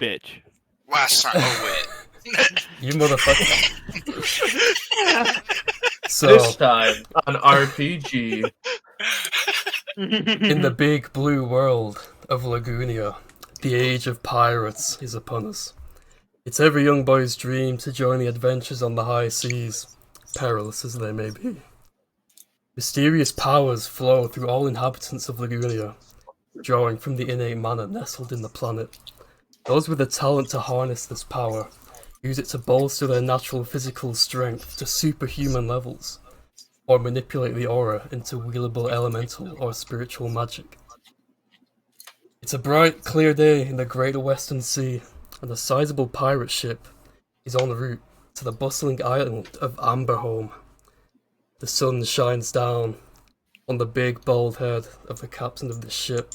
bitch. Last time. Oh wait. You motherfucker. So, This time on RPG. in the big blue world of Lagunia, the age of pirates is upon us. It's every young boy's dream to join the adventures on the high seas, perilous as they may be. Mysterious powers flow through all inhabitants of Lagunia, drawing from the innate mana nestled in the planet. Those with the talent to harness this power use it to bolster their natural physical strength to superhuman levels, or manipulate the aura into wieldable elemental or spiritual magic. It's a bright, clear day in the Greater Western Sea, and a sizable pirate ship is en route to the bustling island of Amberholm. The sun shines down on the big, bald head of the captain of the ship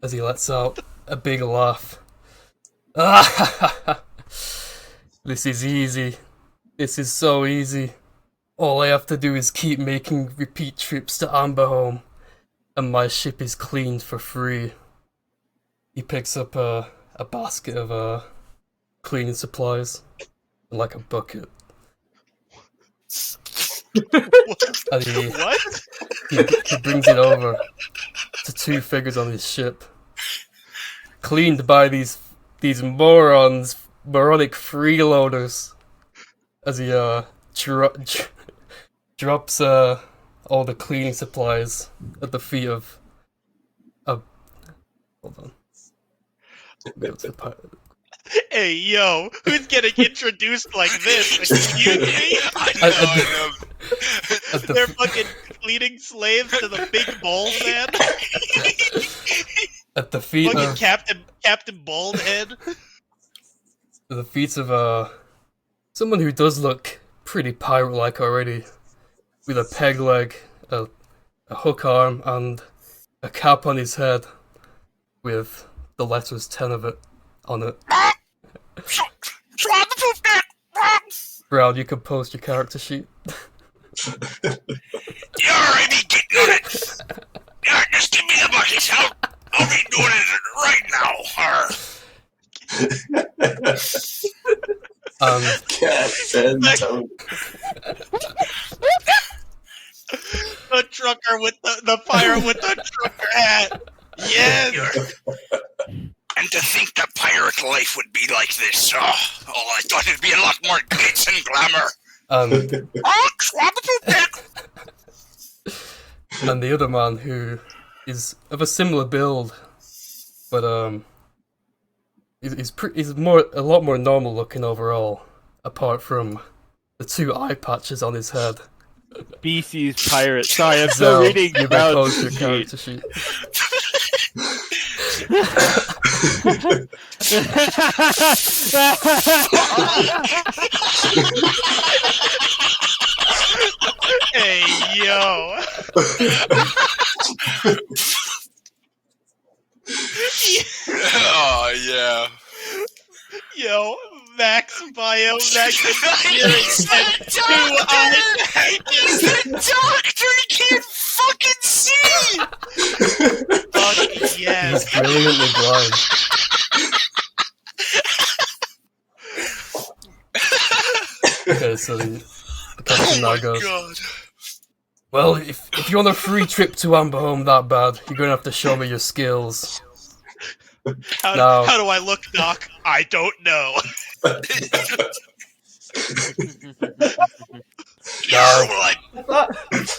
as he lets out a big laugh. This is easy. This is so easy. All I have to do is keep making repeat trips to Amberholm, and my ship is cleaned for free. He picks up a basket of cleaning supplies and like a bucket. And he brings it over to two figures on his ship, cleaned by these moronic freeloaders. As he drops all the cleaning supplies at the feet of hold on. Hey, yo, who's getting introduced like this? Excuse me? I know. They're fucking cleaning slaves to the big bald man? At the feet fucking of Captain Baldhead? the feet of someone who does look pretty pirate-like already, with a peg leg, a hook arm, and a cap on his head with the letters 10 of it on it. Brown, you can post your character sheet. You're already getting on it. Just give me the bucket. I'll be doing it right now. Captain Toad. The trucker with the fire with the trucker hat. Yes. And to think that pirate life would be like this. Oh, I thought it'd be a lot more glitz and glamour. And the other man, who is of a similar build, but he's a lot more normal looking overall, apart from the two eye patches on his head. Species pirate. Sorry, I'm So still reading you about may post your character sheet. Hey, yo. Oh, yeah. Yo, Max bio, Max experience, and 2 eyes. He's the doctor. He can't fucking see. Fuck yes. He's brilliantly blind. Okay, so the captain now goes, God. well, if you want a free trip to Amberholm that bad, you're gonna have to show me your skills. How do I look, Doc? I don't know.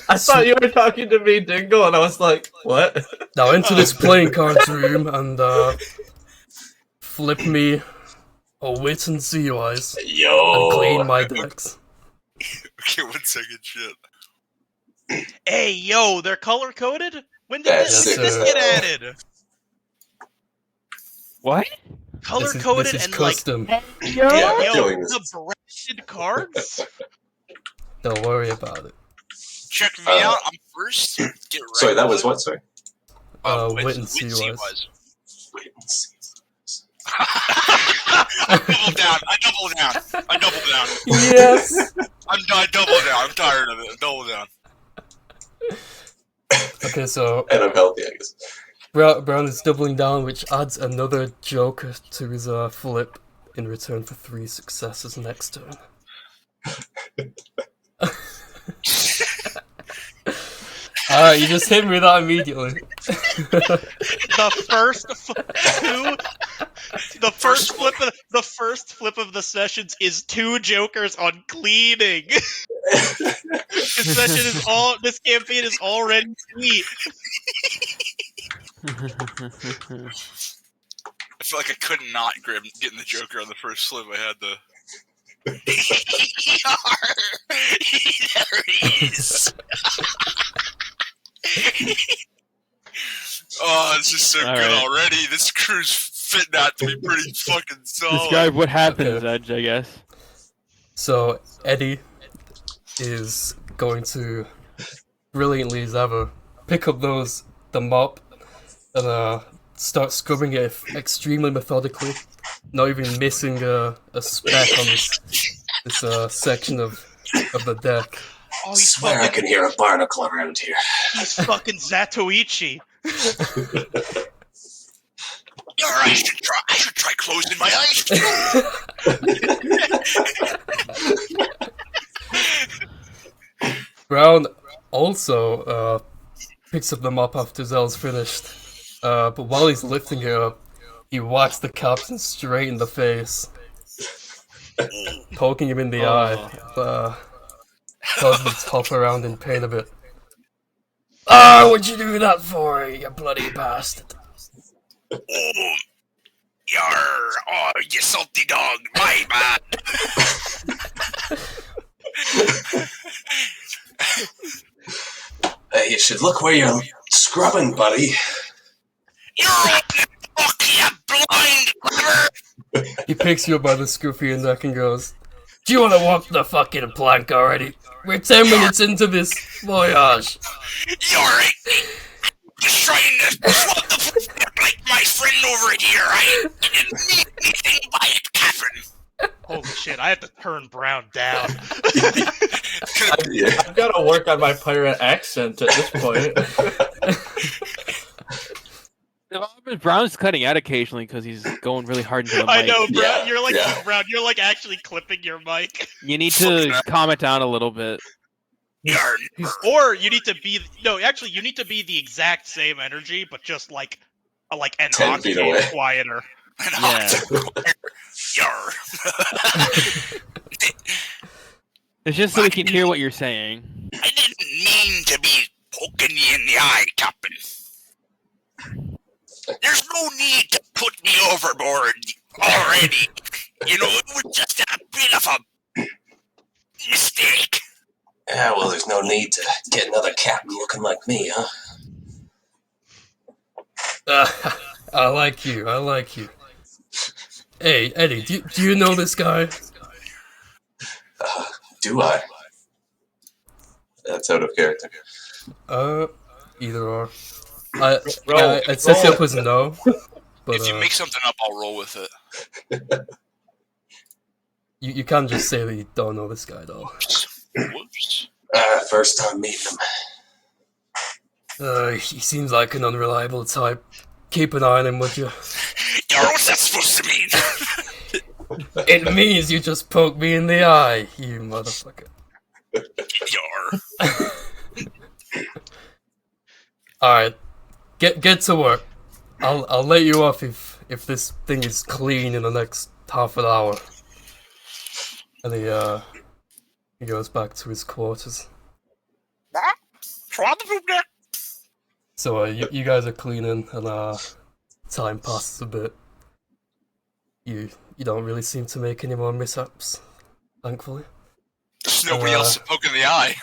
I thought you were talking to me, Dingle, and I was like, what? Now into this playing cards room and flip me a wit and sea wise and clean my decks. Okay, 1 second, shit. Hey, yo, they're color coded? When did That's this get added? What? Color This coded is and custom. Yeah, like, we're yo, doing this. the branded cards? Don't worry about it. Check me out. I'm first. Get right. Sorry, that was what? Sorry. Wit and sea wise. Wait and see. I double down. Yes! I double down. I'm tired of it. I double down. Okay, so And I'm healthy, I guess. Brown is doubling down, which adds another joker to his flip in return for 3 successes next turn. Alright, you just hit me with that immediately. The first flip of the sessions is 2 jokers on cleaning. This campaign is already sweet. I feel like I could not grab getting the Joker on the first flip. I had the. There he is. Oh, this is so All good right. already. This crew's fitting out to be pretty fucking solid. Describe what happens, Okay. Edge, I guess. So, Eddie is going to, brilliantly as ever, pick up the mop and start scrubbing it extremely methodically, not even missing a speck on this section of the deck. Oh, I he's swear I can hear a barnacle around here. fucking Zatoichi. I should try closing my eyes. Brown also picks up the mop after Zell's finished, but while he's lifting it up, he whacks the captain straight in the face, poking him in the eye, causing him to hop around in pain a bit. Ah, what'd you do that for, you bloody bastard? Oh, you salty dog, my bad. You should look where you're scrubbing, buddy. You're open, fuck, you blind clever. He picks you up by the scruff of your neck and goes, "Do you want to walk the fucking plank already? We're 10 minutes into this voyage." You're just trying to swap the footstep like my friend over here. I didn't mean anything by it, Catherine. Holy shit, I have to turn Brown down. Yeah. I've got to work on my pirate accent at this point. Brown's cutting out occasionally because he's going really hard into the mic. I know, Brown. Yeah, You're like yeah. Brown. You're like actually clipping your mic. You need to calm it down a little bit. You're Or you need to be you need to be the exact same energy, but just like an 10 feet octave away. quieter. Yeah. You're. It's just so we can hear what you're saying. I didn't mean to be poking you in the eye, Captain. There's no need to put me overboard already. You know, it was just a bit of a mistake. Yeah, well, there's no need to get another captain looking like me, huh? I like you. Hey, Eddie, do you know this guy? Do I? That's out of character. Either or. It sets you up as no, but If you make something up, I'll roll with it. you can't just say that you don't know this guy, though. Whoops. First time meeting him. He seems like an unreliable type. Keep an eye on him, would you? What's that supposed to mean? It means you just poked me in the eye, you motherfucker. You're. Alright, get to work. I'll let you off if this thing is clean in the next half an hour. And he goes back to his quarters. So you guys are cleaning, and time passes a bit. You don't really seem to make any more mishaps, thankfully. There's nobody else to poke in the eye.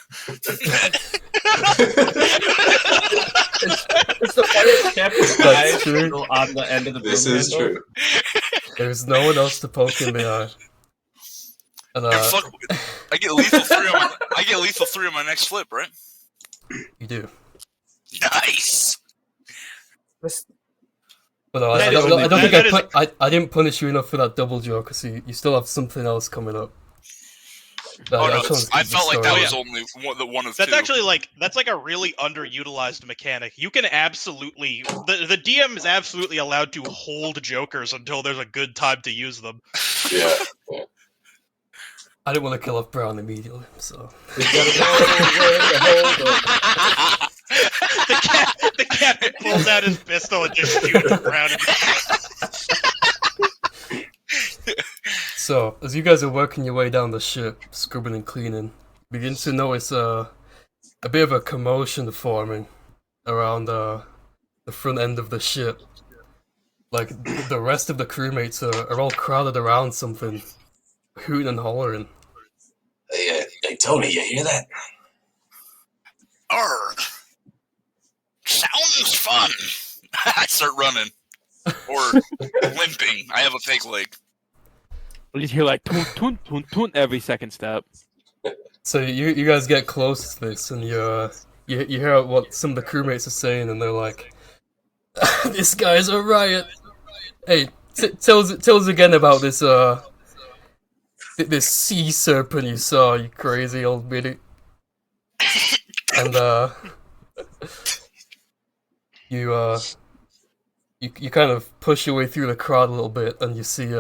It's the pirate captain's eye That's true. still on the end of the This broom is handle. true. There's no one else to poke in the eye. And And fuck, I get lethal 3 on my next flip, right? you do. Nice. But I didn't punish you enough for that double joke, because you still have something else coming up. Oh no, just wanted to I keep the felt like that story. was only one of That's two. actually that's like a really underutilized mechanic. You can absolutely the DM is absolutely allowed to hold jokers until there's a good time to use them. Yeah. I didn't want to kill off Brown immediately, so. We gotta know where to hold them. The captain pulls out his pistol and just shoots Brown. So, as you guys are working your way down the ship, scrubbing and cleaning, you begin to notice a bit of a commotion forming around the front end of the ship. Like, the rest of the crewmates are all crowded around something, hooting and hollering. Hey, Tony, you hear that? Arr. Sounds fun. I start running or limping. I have a fake leg. You just hear like toon toon toon toon every second step. So you guys get close to this, and you hear what some of the crewmates are saying, and they're like, "This guy's a riot." Hey, tell us again about this this sea serpent you saw, you crazy old biddy. And you kind of push your way through the crowd a little bit, and you see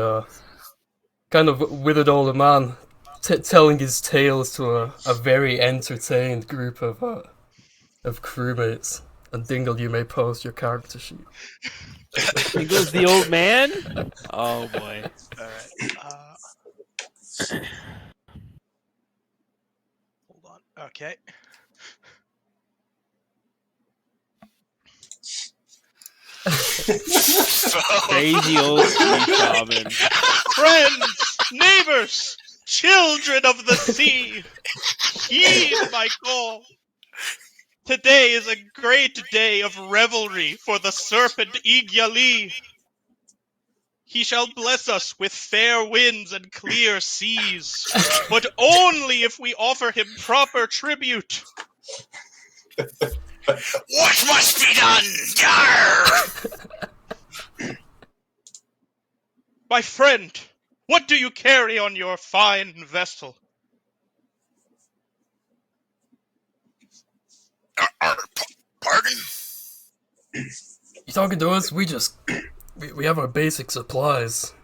kind of withered old man telling his tales to a very entertained group of crewmates. And Dingle, you may post your character sheet. Dingle's the old man? Oh boy. Alright. Hold on. Okay. Crazy old sea shaman. Friends, neighbors, children of the sea, heed my call. Today is a great day of revelry for the serpent Igyali. He shall bless us with fair winds and clear seas, but only if we offer him proper tribute. What must be done? Yarr! My friend, what do you carry on your fine vessel? Pardon? You talking to us? We have our basic supplies.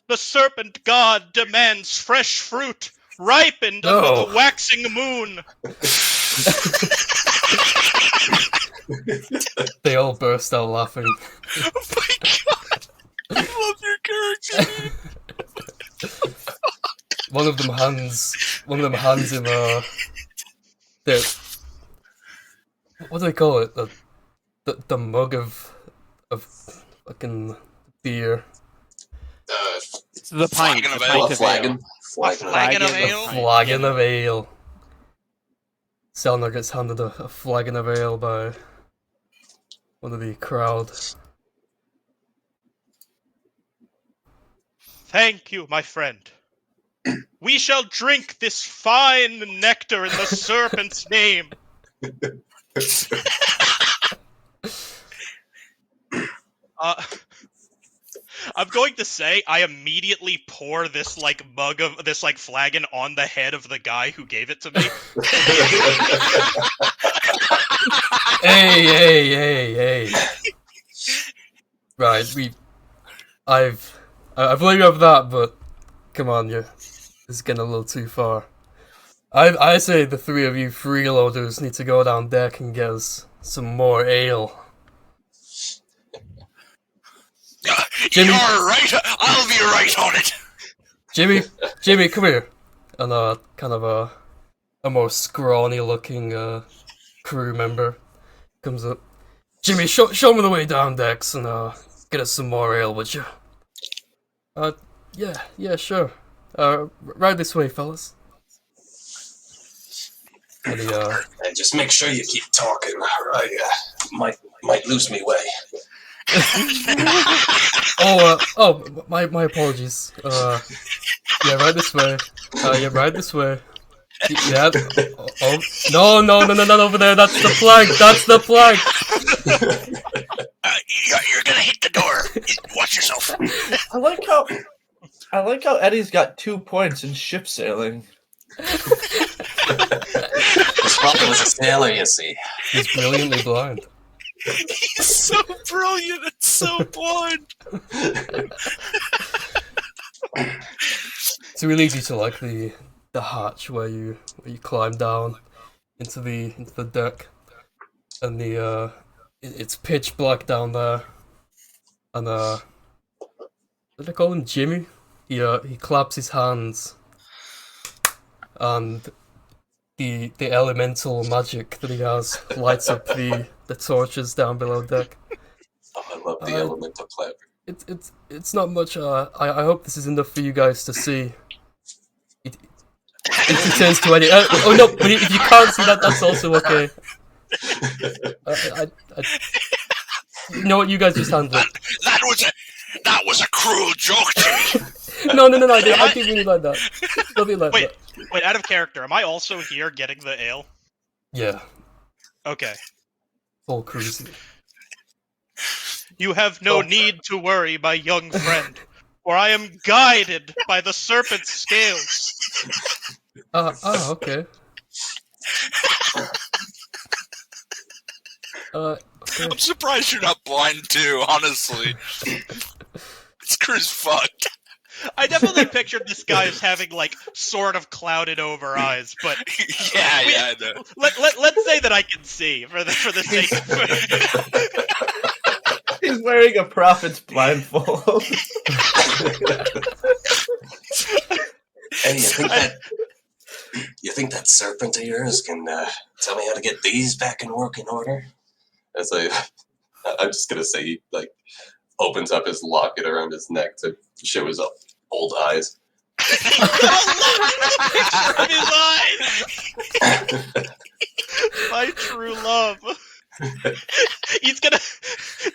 The serpent god demands fresh fruit, ripened under No. the waxing moon. They all burst out laughing. Oh my god! I love your character. One of them hands him what do they call it? The mug of fucking beer. It's the pint. Flagon of the ale. pint of Flagon. Flagon of ale? Flagon of ale. Selner gets handed a flagon of ale by one of the crowd. Thank you, my friend. We shall drink this fine nectar in the serpent's name. I'm going to say I immediately pour this mug of this flagon on the head of the guy who gave it to me. Hey. Right, I've let you have that, but come on, this is getting a little too far. I say the three of you freeloaders need to go down deck and get us some more ale. Jimmy. You're right. I'll be right on it. Jimmy, come here. And kind of a more scrawny looking crew member comes up. Jimmy, show me the way down decks and get us some more ale, would you? Yeah, sure. Right this way, fellas. And he, And just make sure you keep talking, or I might lose me way. my apologies. Yeah, right this way. Yeah, right this way. Yeah. Oh, no, not over there. That's the flag. You're gonna hit the door. Watch yourself. I like how Eddie's got 2 points in ship sailing. His father was a sailor, you see. He's brilliantly blind. He's so brilliant and so blind. It's really easy to like the hatch where you climb down into the deck, and it's pitch black down there, and what do they call him, Jimmy? He claps his hands, and the elemental magic that he has lights up the torches down below deck. Oh, I love the elemental clap. It's not much. I hope this is enough for you guys to see. It turns to any. Oh no! But if you can't see that, that's also okay. You know what? You guys just handle it. That was a cruel joke, Jimmy. No! I didn't really like that. Nothing like that. Wait, out of character, am I also here getting the ale? Yeah, Okay. all cruising. You have no need to worry, my young friend, for I am guided by the serpent's scales. Okay. Okay. I'm surprised you're not blind too, honestly. This crew's fucked. I definitely pictured this guy as having, like, sort of clouded over eyes, but Yeah, I know. let's say that I can see for the sake of He's wearing a prophet's blindfold. Hey, you think that serpent of yours can tell me how to get these back in working order? As I'm just gonna say, he like opens up his locket around his neck to show his old eyes. from his eyes. My true love. He's gonna.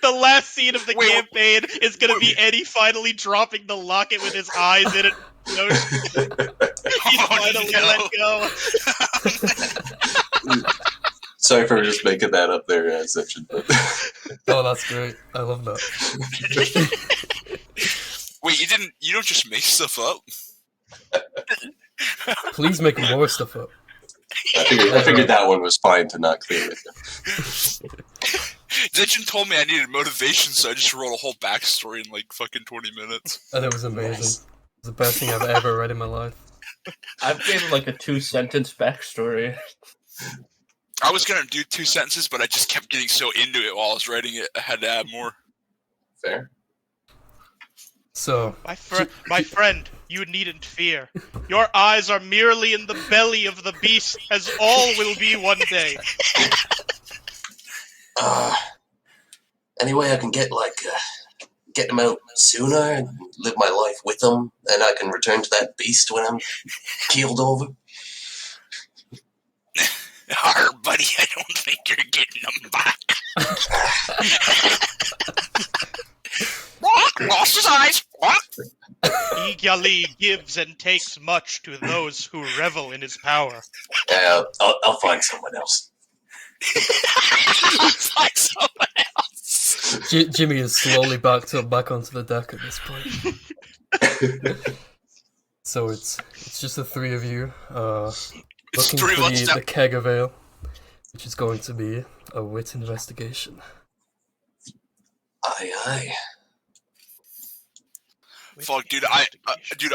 The last scene of the campaign is gonna be Eddie finally dropping the locket with his eyes in it. He's finally let go. Sorry for just making that up there as section. Oh, that's great. I love that. Wait, you don't just make stuff up? Please make more stuff up. I figured that one was fine to not clear with you. Zichin told me I needed motivation, so I just wrote a whole backstory in like fucking 20 minutes. And it was amazing. It was the best thing I've ever read in my life. I've given like a 2-sentence backstory. I was gonna do 2 sentences, but I just kept getting so into it while I was writing it, I had to add more. Fair. So, My friend, you needn't fear. Your eyes are merely in the belly of the beast, as all will be one day. Any way I can get him out sooner and live my life with him, and I can return to that beast when I'm keeled over? Arr, buddy, I don't think you're getting them back. Lost his eyes. Igali gives and takes much to those who revel in his power. Yeah, I'll find someone else. I'll find someone else. Jimmy is slowly back onto the deck at this point. So it's just the three of you looking for the keg of ale, which is going to be a wit investigation. Aye, aye. Fuck, dude, I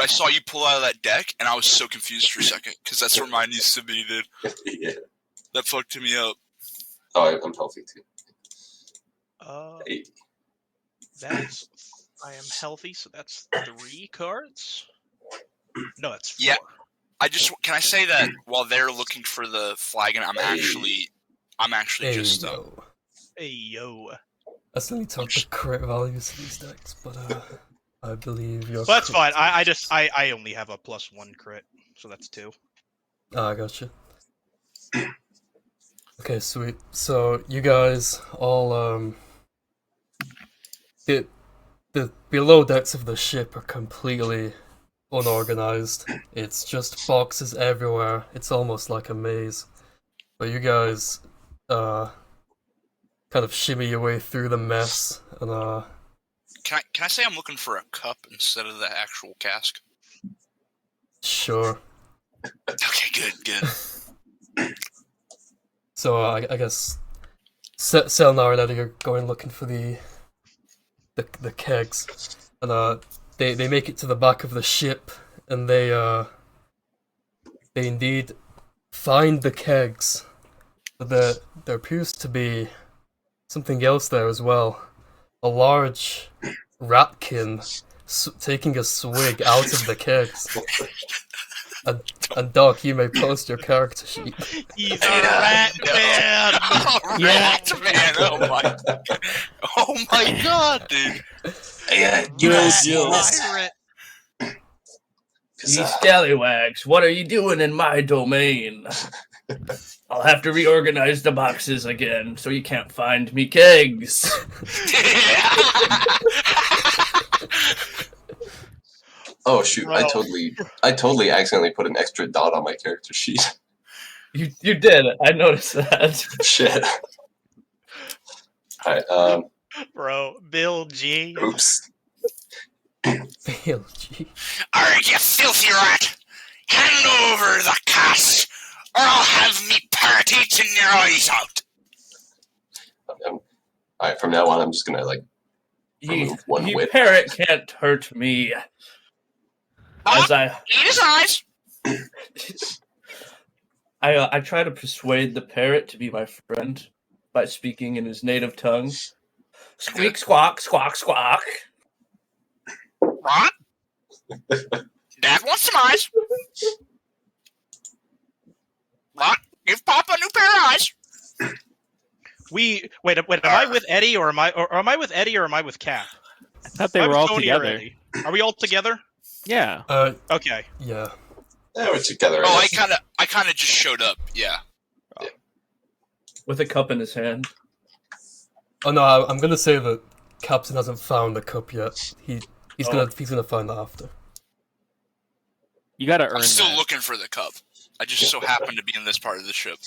saw you pull out of that deck, and I was so confused for a second, because that's where mine used to be, dude. Yeah. That fucked me up. Oh, I'm healthy too. Hey. I am healthy, so that's 3 cards? No, that's 4. Yeah. Can I say that while they're looking for the flagon, I'm actually just Hey yo. I still need to talk the crit values of these decks, but I believe you're. But that's fine. I only have a +1 crit, so that's 2. Ah, gotcha. Okay, sweet. So you guys all the below decks of the ship are completely unorganized. It's just boxes everywhere. It's almost like a maze. But you guys kind of shimmy your way through the mess and Can I say I'm looking for a cup instead of the actual cask? sure. Okay, good. So I guess Selnar and Eddie are going looking for the kegs, and they make it to the back of the ship, and they indeed find the kegs, but there appears to be something else there as well. A large ratkin taking a swig out of the kegs. And Doc, you may post your character sheet. He's a rat man. Oh, rat man! Oh my god, dude! Hey, you guys seen this? Pirate. You scallywags, what are you doing in my domain? I'll have to reorganize the boxes again, so you can't find me kegs. Oh shoot! Bro. I totally accidentally put an extra dot on my character sheet. You did. I noticed that. Shit. Alright, Bro, Bill G. oops. Bill G. Alright, you filthy rat! Hand over the cast, or I'll have me parrot eating your eyes out! Alright, from now on, I'm just gonna, like, remove one You whip. parrot can't hurt me. As Eat his eyes! I try to persuade the parrot to be my friend by speaking in his native tongue. Squeak, squawk, squawk, squawk. Rot? Dad wants some eyes. Rot, give Papa a new pair of eyes. Wait. Am I with Eddie or am I with Eddie or am I with Cap? I thought they were all together. Are we all together? Yeah. Okay. Yeah. Yeah, we're together. Oh, I guess. I kinda just showed up, yeah. With a cup in his hand. Oh no, I'm gonna say that Captain hasn't found the cup yet. He's gonna find that after. You gotta earn I'm still that. looking for the cup. I just so happen to be in this part of the ship.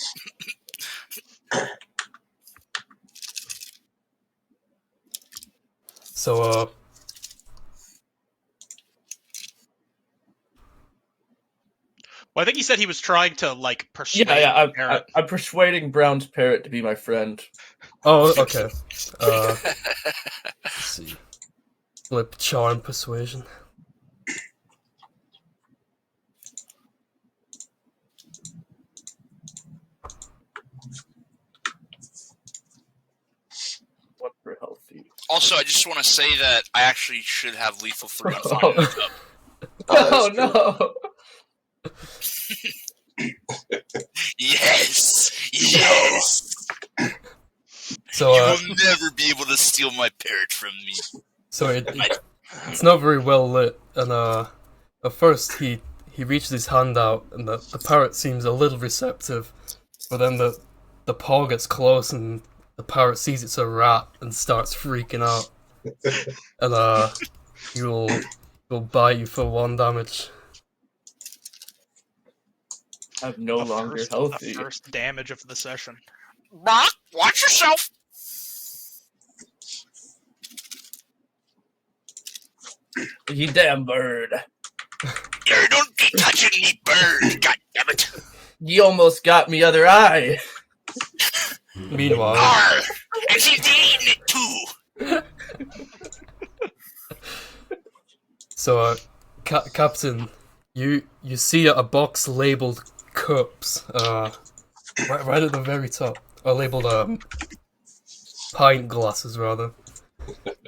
So Well, I think he said he was trying to like persuade. Yeah, the parrot. I'm persuading Brown's parrot to be my friend. oh okay. Let's see. Flip charm persuasion. What for healthy? Also, I just want to say that I actually should have lethal 3 on finding the cup. Oh no! Yes! Yes! So You will never be able to steal my parrot from me. so it's not very well lit, and at first he reaches his hand out, and the parrot seems a little receptive, but then the paw gets close, and the parrot sees it's a rat and starts freaking out, and he'll bite you for 1 damage. I'm no The longer first- healthy. The first damage of the session. Rock, watch yourself! You damn bird! You don't be touching me, bird! God damn it! You almost got me other eye. Meanwhile, Arr! And she's eating it too! so Captain, you see a box labeled cups, right at the very top, or labeled pint glasses rather.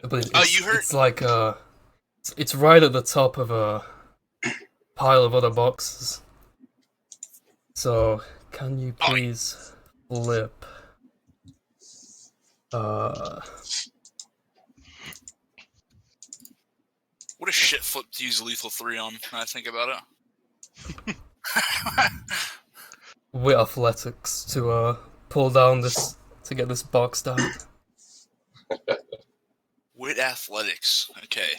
But You heard- it's like it's right at the top of a pile of other boxes. So can you please flip? What a shit flip to use lethal 3 on, when I think about it. With athletics to pull down this to get this box down. Wit athletics, okay.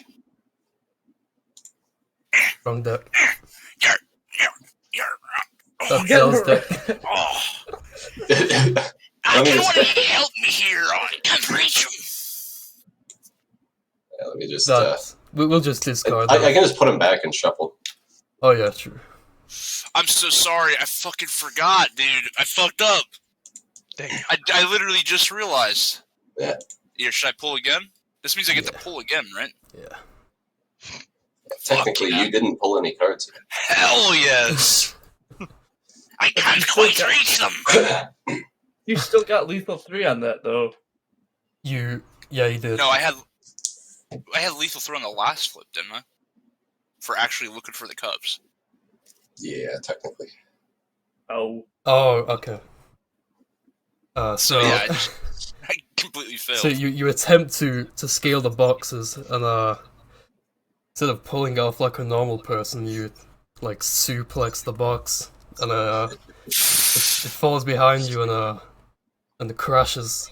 Wrong deck. You're, That's Zell's deck. oh. Let I me don't just- want to help me here, I can't reach him. Let me just. We'll just discard I that. can just put him back and shuffle. Oh yeah, true. I'm so sorry. I fucking forgot, dude. I fucked up. Dang. I literally just realized. Yeah. Here, should I pull again? This means I get to Yeah. pull again, right? Yeah. Technically, Fuck yeah. you didn't pull any cards. Hell yes. I can't quite reach them. You still got lethal 3 on that though. Yeah, you did. No, I had lethal throw on the last flip, didn't I? For actually looking for the cups. Yeah, technically. Oh. Oh, okay. So yeah, I completely failed. So you attempt to scale the boxes, and instead of pulling off like a normal person, you like suplex the box, and it falls behind you and it crashes.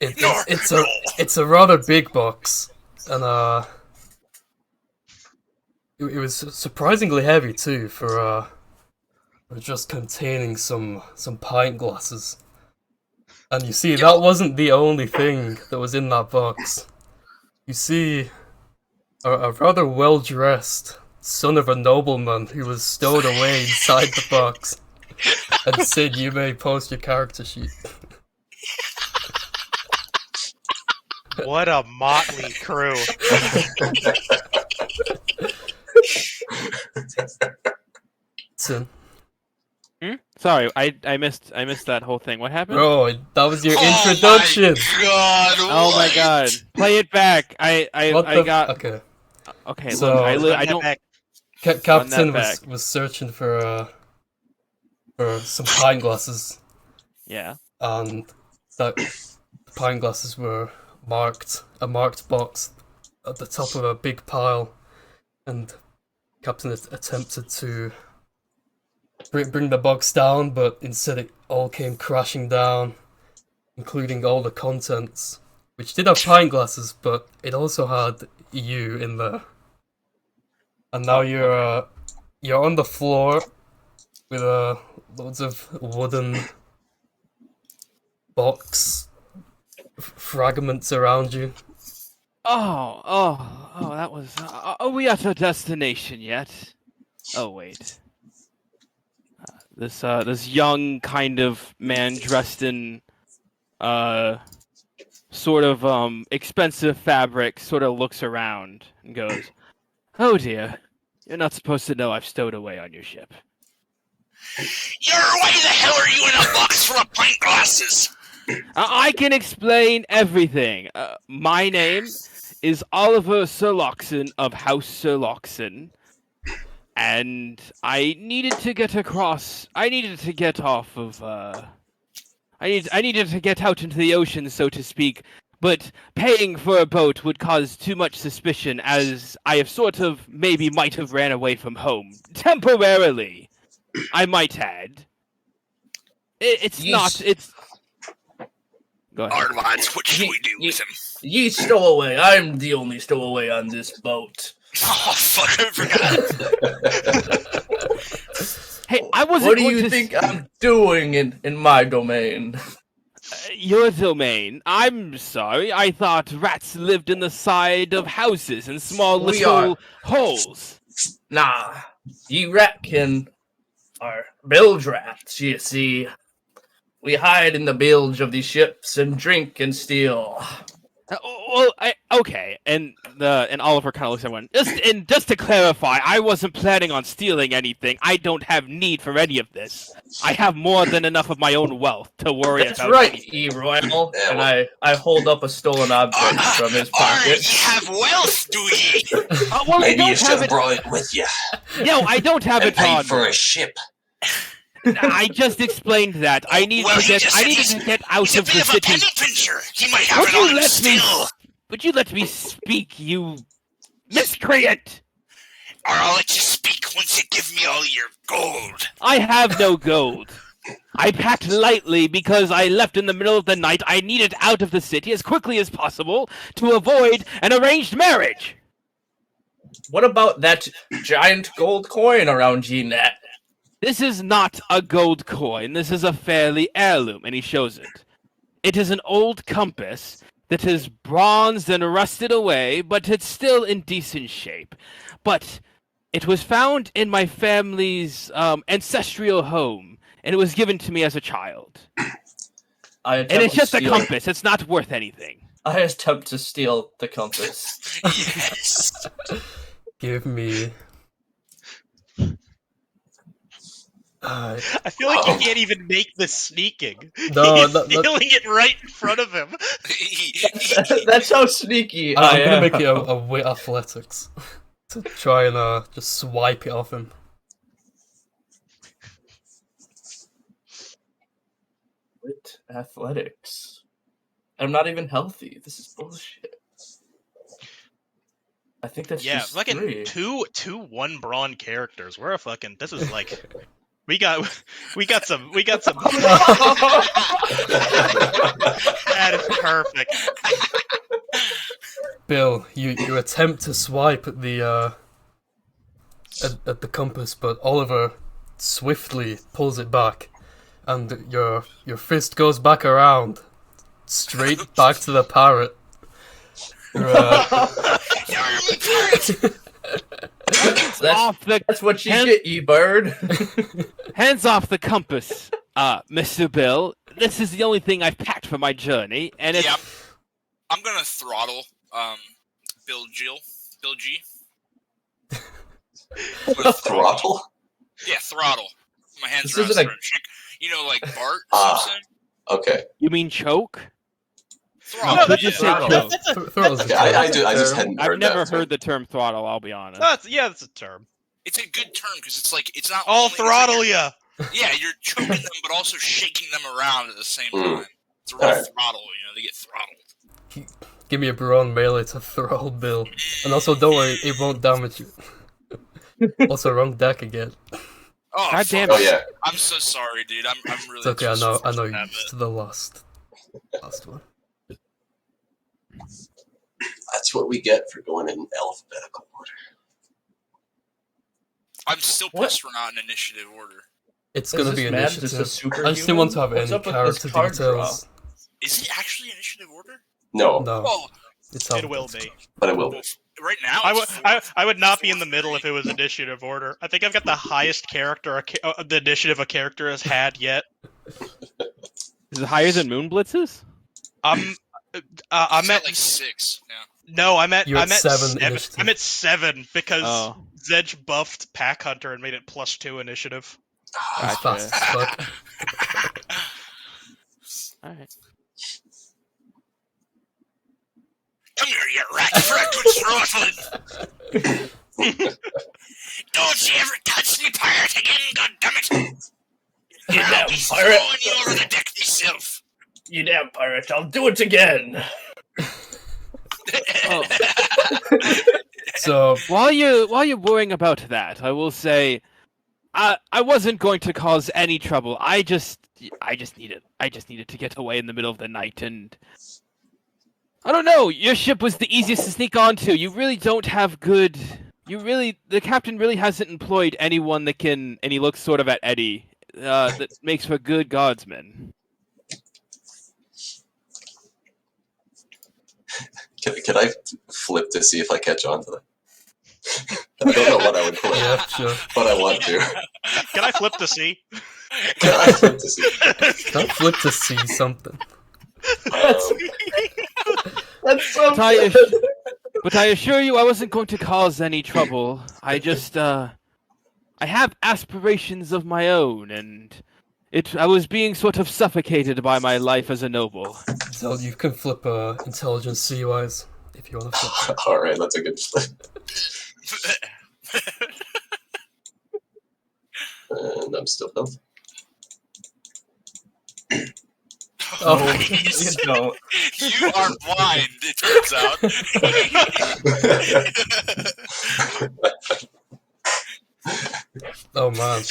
It's a rather big box, and it was surprisingly heavy too for just containing some pint glasses. And you see, that wasn't the only thing that was in that box. You see a rather well-dressed son of a nobleman who was stowed away inside the box. And Sid, you may post your character sheet. What a motley crew. Sin. Sorry, I missed that whole thing. What happened? Bro, that was your introduction! God, Oh my god! Play it back. I got Okay. okay. So- Look, I Run that don't. back. Captain back. was searching for some pint glasses, Yeah. and that pint glasses were a marked box at the top of a big pile, and Captain attempted to bring the box down, but instead it all came crashing down, including all the contents, which did have pint glasses, but it also had you in there. And now you're on the floor with loads of wooden box fragments around you. Oh, that was. Are we at our destination yet? Oh wait. This young kind of man dressed in sort of expensive fabric sort of looks around and goes, "Oh dear, you're not supposed to know I've stowed away on your ship." Why the hell are you in a box full of pint glasses? I can explain everything. My name is Oliver Sir Loxon of House Sir Loxon, and I needed to get across. I needed to get off of. I needed to get out into the ocean, so to speak. But paying for a boat would cause too much suspicion, as I have sort of might have ran away from home temporarily. I might add. It's not. It's. Go ahead. Alright, lads, what should we do with him? Ye stowaway. I'm the only stowaway on this boat. Oh, fuck, I forgot. Hey, I wasn't. What do going you to think I'm doing in my domain? Your domain. I'm sorry. I thought rats lived in the side of houses in small We little holes. Nah, ye ratkin are bilge rats, you see. We hide in the bilge of these ships and drink and steal. Okay, and Oliver kind of looks at one. Just to clarify, I wasn't planning on stealing anything. I don't have need for any of this. I have more than enough of my own wealth to worry That's about. right, anything. ye royal. And I hold up a stolen object from his Alright, pocket. you have wealth, do ye? Well, Maybe I you don't should have have it. brought it with you No, I don't have and it on. paid for a ship. I just explained that. I needed to get out He's a of bit the of a city. penny pincher. He might have Would it you on him let me? still. Would you let me speak, you miscreant? Or I'll let you speak once you give me all your gold. I have no gold. I packed lightly because I left in the middle of the night. I needed out of the city as quickly as possible to avoid an arranged marriage. What about that giant gold coin around ye neck? This is not a gold coin. This is a fairly heirloom, and he shows it. It is an old compass that is bronzed and rusted away, but it's still in decent shape. But It was found in my family's ancestral home, and it was given to me as a child. And it's just a compass. It's not worth anything. I attempt to steal the compass. Yes. Give me. I feel like you can't even make this sneaking. No, He's that- stealing it right in front of him. That's how sneaky I'm I gonna am. make it a wit athletics to try and just swipe it off him. Wit athletics. I'm not even healthy. This is bullshit. I think that's Yeah, just fucking 3. two one brawn characters. We're a fucking. This is like. We got some. That is perfect. Bill, you attempt to swipe at the at the compass, but Oliver swiftly pulls it back, and your fist goes back around, straight back to the parrot. That's what you get, you bird. Hands off the compass, Mr. Bill. This is the only thing I've packed for my journey, and it's... Yep. I'm gonna throttle Bill G. Throttle? Yeah, throttle. My hands This around isn't a- certain chick. You know, like Bart Ah. Simpson. Okay. You mean choke? Throttle. No, Could you say throttle. choke? Throws Okay, I just hadn't I've heard never that term. heard the term throttle, I'll be honest. That's a term. It's a good term because it's like it's not. I'll only- it's like throttle you're- ya. Yeah, you're choking them, but also shaking them around at the same Mm. time. It's a real Alright. throttle. You know, they get throttled. Give me a brawn melee to throttle Bill, and also don't worry, it won't damage you. Also, wrong deck again. Oh, God damn fuck. it. Oh yeah. I'm so sorry, dude. I'm really. It's okay, I know fortunate you're to have used it. to the last one. That's what we get for going in alphabetical order. I'm still What? pissed we're not in initiative order. It's Is gonna this be man just a initiative. superhuman? I just didn't want to have What's any up with this character card details. Is it actually initiative order? No, No, Oh, it's It will alphabetical. be. but it will be. right now. I would not be in the middle if it was initiative order. I think I've got the highest character the initiative a character has had yet. Is it higher than Moon Blitz's? I'm I'm at like 6. Yeah. no, I'm at You're at 7 7. initiative. I'm at 7 because Oh. Zedge buffed Pack Hunter and made it +2 initiative. He's Gotcha. fast as fuck. Alright. Come here, you rat, for a good throttling. Don't you ever touch me, pirate again, goddammit! You I'll damn be pirate! throwing you over the deck myself. You damn pirate! I'll do it again. Oh. So, While you're worrying about that, I will say, I wasn't going to cause any trouble. I just needed to get away in the middle of the night, and I don't know. Your ship was the easiest to sneak onto. You really don't have good. The captain really hasn't employed anyone that can. And he looks sort of at Eddie. That makes for good guardsmen. Can I flip to see if I catch on to that? I don't know what I would flip, yeah, sure. but I want to. Can I flip to C? Can I flip to see? Don't flip to see something. That's so But I, good. but I assure you, I wasn't going to cause any trouble. I just, I have aspirations of my own, and I was being sort of suffocated by my life as a noble. So you can flip intelligence C-wise if you want to flip. Alright, that's a good flip. And I'm still done. Oh, Jeez. you don't. You are blind, it turns out. Oh man.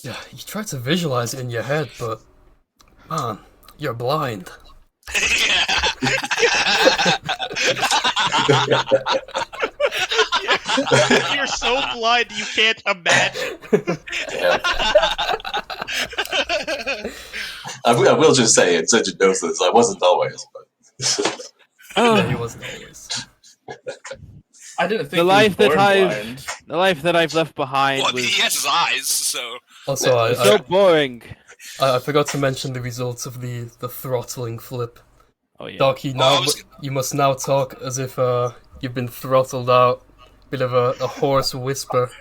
Yeah, you try to visualize it in your head, but man, you're blind. You're so blind you can't imagine. Yeah. I will just say, and Zedge knows this, I wasn't always, but Yeah, he wasn't always. I didn't think The he was life that born I've blind. left behind Well, was he has his eyes, so Also, so boring. I forgot to mention the results of the throttling flip. Oh yeah. Doc, you must now talk as if you've been throttled out. Bit of a hoarse whisper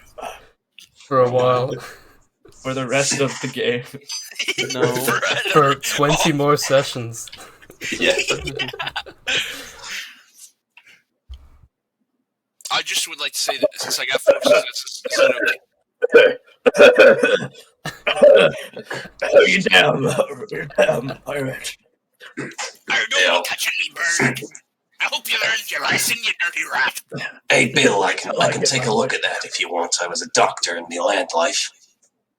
for a while. For the rest of the game. No. For 20 more sessions. Yeah. I just would like to say that since I got 4 successes, is that okay? You damn pirate. Don't be touching me, bird. I hope you learned your lesson, you dirty rat. Hey, Bill, I can take a look at that if you want. I was a doctor in the land life.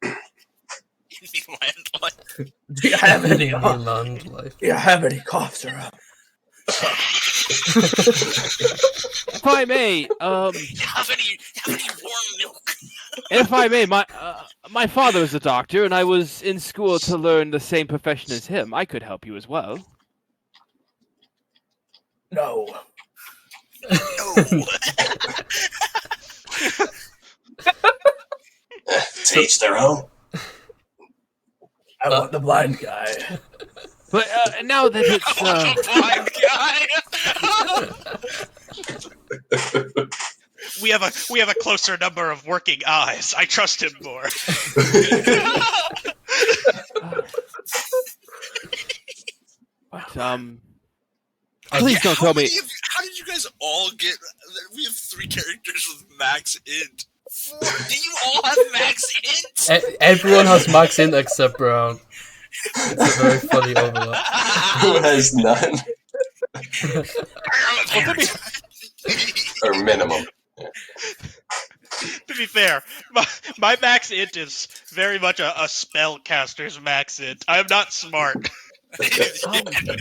Land life. Do you have any? The land life. Do you have any cough syrup? If I may, Have any warm milk? if I may, my father is a doctor, and I was in school to learn the same profession as him. I could help you as well. No. No. To each their own. I want the blind guy. But now that it's Blind guy. We have a closer number of working eyes. I trust him more. but please don't tell me. How did you guys all get? We have 3 characters with max int. 4. Do you all have max int? Everyone has max int except Brown. It's a very funny overlap. Who has none? Or minimum. To be fair, my max int is very much a spellcaster's max int. I am not smart. Yeah, no,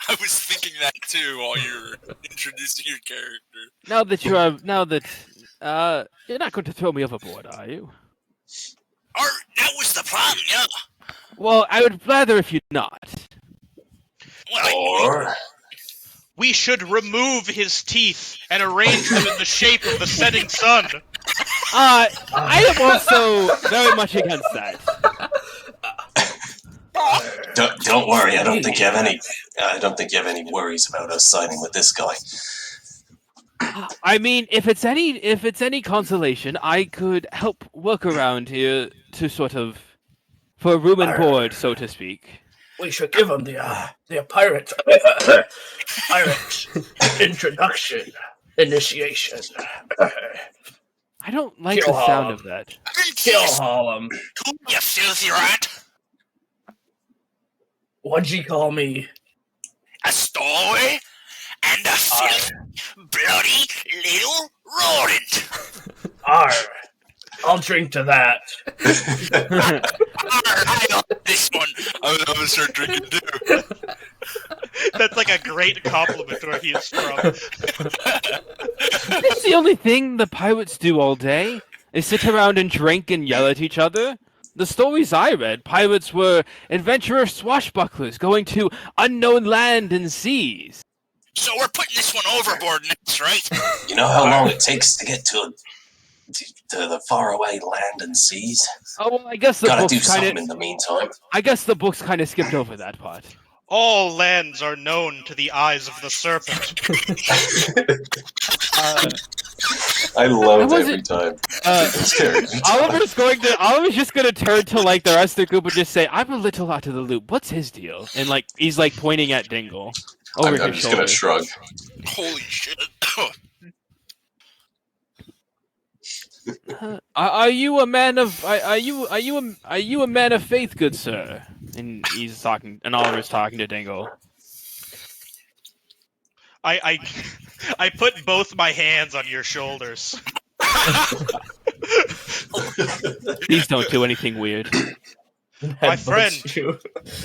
I was thinking that too while you were introducing your character. Now that you're not going to throw me overboard, are you? That was the plan, yeah. Well, I would rather if you'd not. Well, Or We should remove his teeth and arrange them in the shape of the setting sun. I am also very much against that. don't worry. I don't think you have any worries about us siding with this guy. I mean, if it's any consolation, I could help work around here to sort of for room and board, so to speak. We should give him the pirate introduction initiation. I don't like Kill the sound him. of that. Kill Harlem. you filthy rat. What'd you call me? A stowaway and a filthy, bloody little rodent. Arr. I'll drink to that. I got this one. I'm gonna start drinking too. That's like a great compliment where he is from. That's the only thing the pirates do all day, is sit around and drink and yell at each other. The stories I read, pirates were adventurous swashbucklers going to unknown land and seas. So we're putting this one overboard next, right? You know how long it takes to get to the faraway land and seas? Oh well, I guess the Gotta do books something kind in of. the meantime. I guess the books kind of skipped over that part. All lands are known to the eyes of the serpent. I love I it every wasn't- time. Oliver's just gonna turn to like the rest of the group and just say, "I'm a little out of the loop. What's his deal?" And like he's like pointing at Dingle over I'm his just gonna shoulder. shrug. Holy shit. Are you a man of? Are you a man of faith, good sir? And he's talking, and Oliver's talking to Dingle. I put both my hands on your shoulders. Please don't do anything weird. My friend,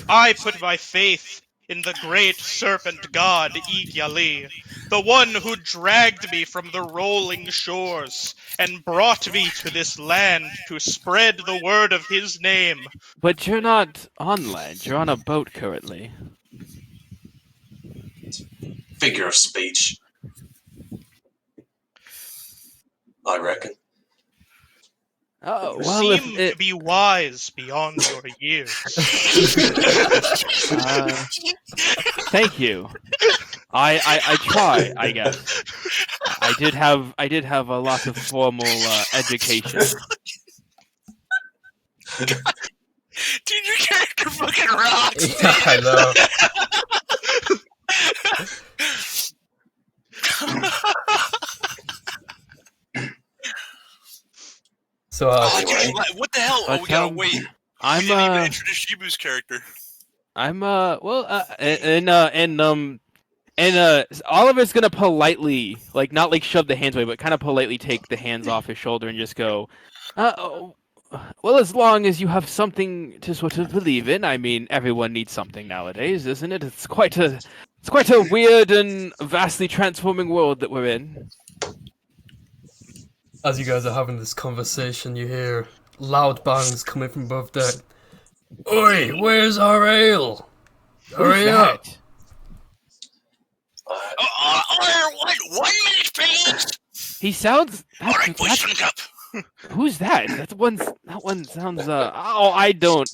I put my faith in the great serpent god Igyali, the one who dragged me from the rolling shores and brought me to this land to spread the word of his name. But you're not on land. You're on a boat currently. figure of speech. I reckon. Oh, You well, seem to be wise beyond your years. Thank you. I try, I guess. I did have a lot of formal education. Dude, your character fucking rocks. Yeah, I know. So, What the hell? But, We gotta wait. We I'm didn't even introduce Shibu's character. I'm Oliver's gonna politely, like, not like shove the hands away, but kind of politely take the hands off his shoulder and just go, well, as long as you have something to sort of believe in. I mean, everyone needs something nowadays, isn't it? It's quite a weird and vastly transforming world that we're in. as you guys are having this conversation, you hear loud bangs coming from above deck. Oi, where's our ale? Hurry up! One minute, please. He sounds. All right, boys, drink up. Who's that? That one sounds. I don't.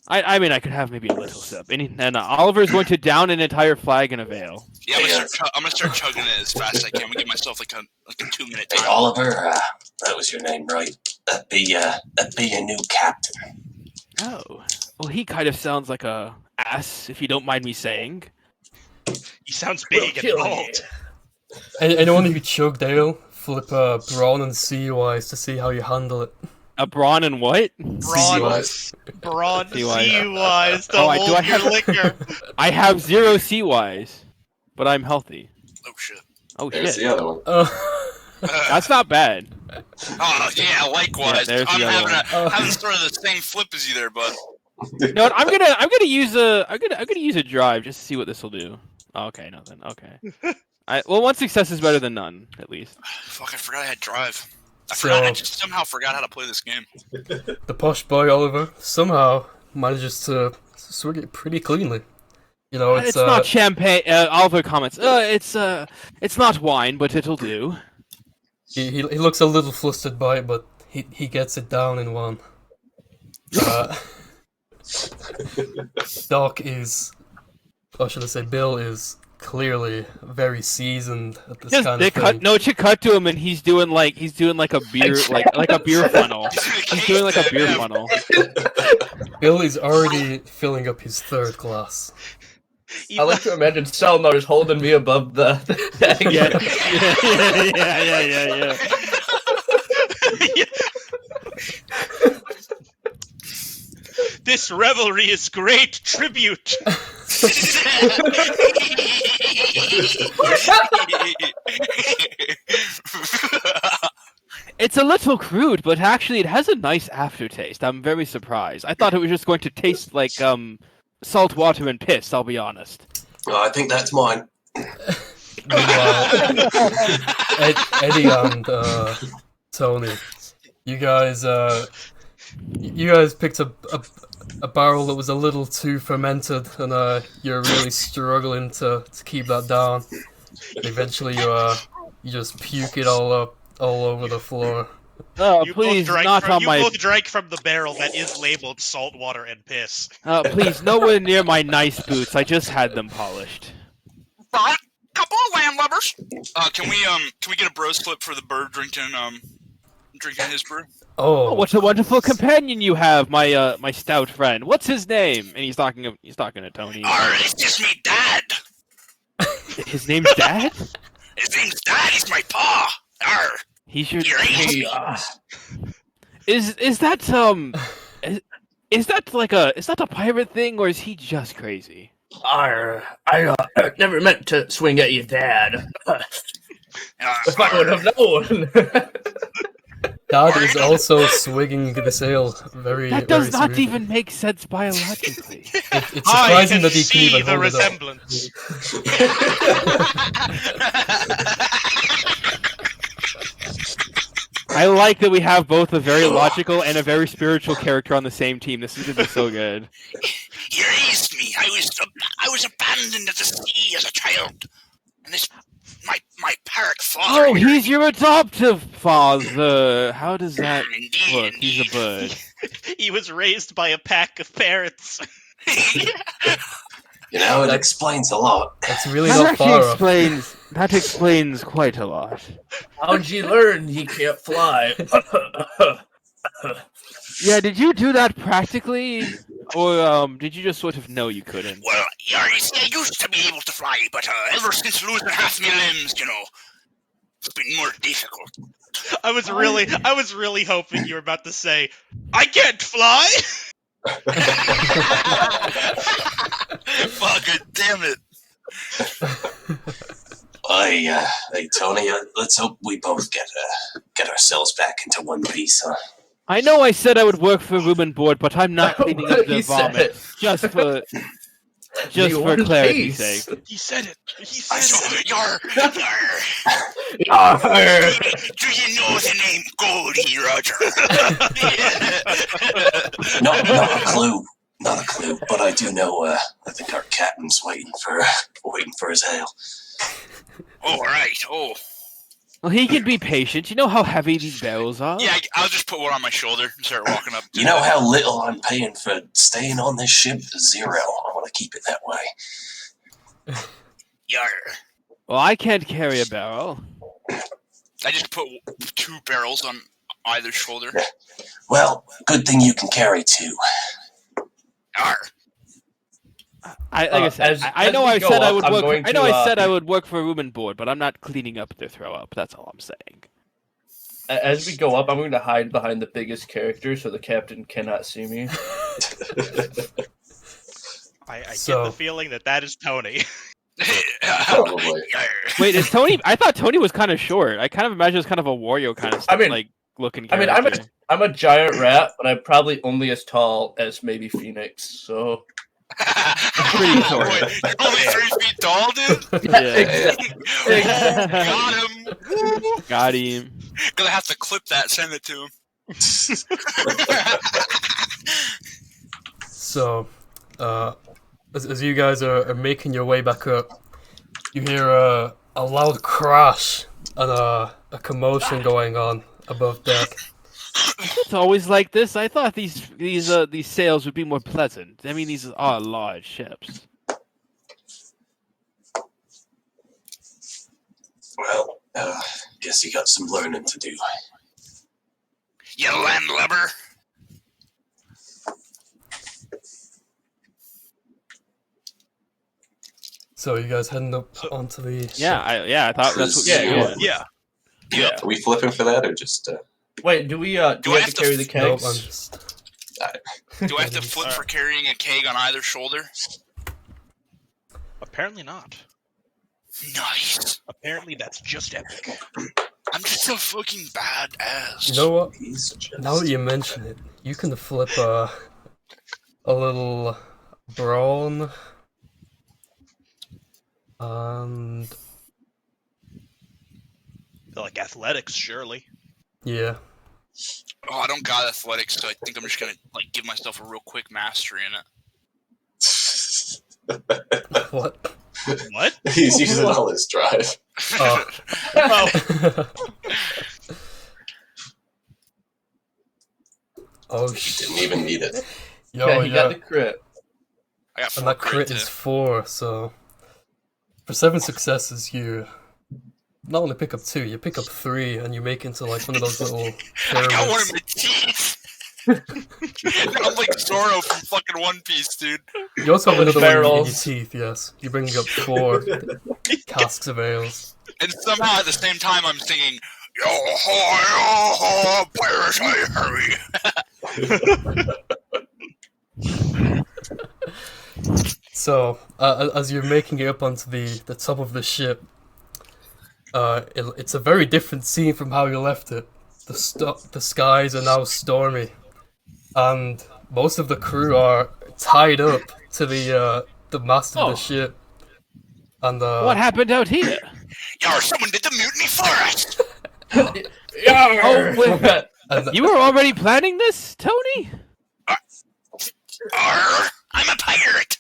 I mean, I could have maybe a little sip. And Oliver's going to down an entire flagon of ale. Yeah, I'm gonna start chugging it as fast as I can. I'm gonna give myself like a 2-minute time. Hey, Oliver, that was your name, right? That'd be your new captain. Oh, well, he kind of sounds like a ass, if you don't mind me saying. He sounds big and bald. Anyone who chugged ale, flip brawn and CUIs to see how you handle it. A brawn and what? CUIs. Broad CUIs. CUIs to hold your liquor. I have 0 CYs, but I'm healthy. Oh shit. Oh There's shit. the other one. That's not bad. Oh yeah, likewise. Yeah, I'm the other having sort of the same flip as you there, bud. You know what? I'm gonna use a drive just to see what this will do. Oh, okay, nothing. Okay. Well, one success is better than none, at least. Fuck, I forgot I had drive. I just somehow forgot how to play this game. The posh boy Oliver somehow manages to swig it pretty cleanly. You know, It's not champagne. Oliver comments. It's not wine, but it'll do. He looks a little flustered by it, but he gets it down in one. Doc is, or should I say, Bill is clearly very seasoned at this kind of thing. No, it should cut to him, and he's doing like a beer, like a beer funnel. He's doing like a beer funnel. Bill is already filling up his third glass. I like to imagine Selnar is holding me above the deck. Yeah. This revelry is great tribute. It's a little crude, but actually it has a nice aftertaste. I'm very surprised. I thought it was just going to taste like salt water and piss, I'll be honest. Oh, I think that's mine. Meanwhile, Eddie and Tony, you guys picked a barrel that was a little too fermented, and you're really struggling to keep that down. And eventually, you just puke it all over the floor. Oh, You please, both not drank from the barrel that is labeled salt water and piss. Please, nowhere near my nice boots. I just had them polished. Right, couple of landlubbers. Can we get a bros clip for the bird drinking his brew? Oh, what a wonderful companion you have, my stout friend. What's his name? And he's talking to Tony. It's just me, Dad. His name's Dad? His name's Dad. He's my pa. Arr. He's your. Hey, Is that is that a pirate thing, or is he just crazy? I never meant to swing at you, Dad. If I would have known. Dad is also swigging this ale very. That does very not smoothly. even make sense biologically. It's surprising that he can even the hold it up. resemblance. I like that we have both a very logical and a very spiritual character on the same team. This is gonna be so good. You raised me. I was abandoned at the sea as a child. And this, my parrot father. Oh, here, he's your adoptive father. How does that Indeed, work? He's a indeed. bird. He was raised by a pack of parrots. You know, it explains a lot. That's really That not actually far off. explains quite a lot. How'd you learn he can't fly? Yeah, did you do that practically, or did you just sort of know you couldn't? Well, you see, I used to be able to fly, but ever since losing half my limbs, it's been more difficult. I was really hoping you were about to say, "I can't fly." Fucking damn it! Hey Tony, let's hope we both get ourselves back into one piece, huh? I know I said I would work for room and board, but I'm not cleaning up He the said vomit. it. Just for One clarity's piece. sake. He said it. I saw Yar. Arr. Do you know the name Goldie Roger? Not a clue. Not a clue, but I do know, I think our captain's waiting for his ale. Oh, right. Oh. Well, he can be patient. You know how heavy these barrels are? Yeah, I'll just put one on my shoulder and start walking up. You know how little I'm paying for staying on this ship? 0. I want to keep it that way. Yar. Well, I can't carry a barrel. I just put 2 barrels on either shoulder. Well, good thing you can carry 2. Yar. Like I said, I know we I go said I up, would I'm work. going I know to, I said I would work for room and board, but I'm not cleaning up their throw up. That's all I'm saying. As we go up, I'm going to hide behind the biggest character so the captain cannot see me. I get So- the feeling that is Tony. Probably. Yar. Wait, is Tony? I thought Tony was kind of short. I kind of imagine it was kind of a Wario kind of stuff, mean- looking I mean, character. I'm a giant rat, but I'm probably only as tall as maybe Phoenix, so... Pretty short. Wait, you're only 3 feet tall, dude? Yeah. Got him. Got him. Gonna have to clip that, send it to him. So, as you guys are making your way back up, you hear a loud crash and a commotion going on above deck. It's always like this. I thought these sails would be more pleasant. I mean, these are large ships. Well, guess you got some learning to do. You landlubber. So you guys heading up onto the ship? Yeah, I thought that's what Yeah, we were yeah. doing. Yeah. Yeah. Are we flipping for that, or just... Wait, do we have I to carry the Nope, kegs? I'm just... Do I have to flip for carrying a keg on either shoulder? Apparently not. Nice. Apparently that's just epic. I'm just a fucking badass. You know what? He's just... Now that you mention it, you can flip a little brawn and Like athletics, surely. yeah. Oh, I don't got athletics, so I think I'm just gonna give myself a real quick mastery in it. What? What? He's using all his drive. Oh. Oh, Oh He shit! didn't even need it. Yo, Yeah, he yeah. got the crit. I got 4 And that crit is too. 4, so for 7 successes, you not only pick up 2, you pick up 3, and you make into like one of those little I got one pyramids. of my teeth. I'm like Zoro from fucking One Piece, dude. You also have With another one in your barrels. teeth, yes. You bring up 4 casks of ales. And somehow at the same time I'm singing, yo ho, pirates, I hurry. So, as you're making it up onto the top of the ship, it's a very different scene from how you left it. The skies are now stormy, and most of the crew are tied up to the mast of Oh. the ship. And What happened out here? Yo, someone did the mutiny for us. Oh, wait. and You were already planning this, Tony? Arr, I'm a pirate.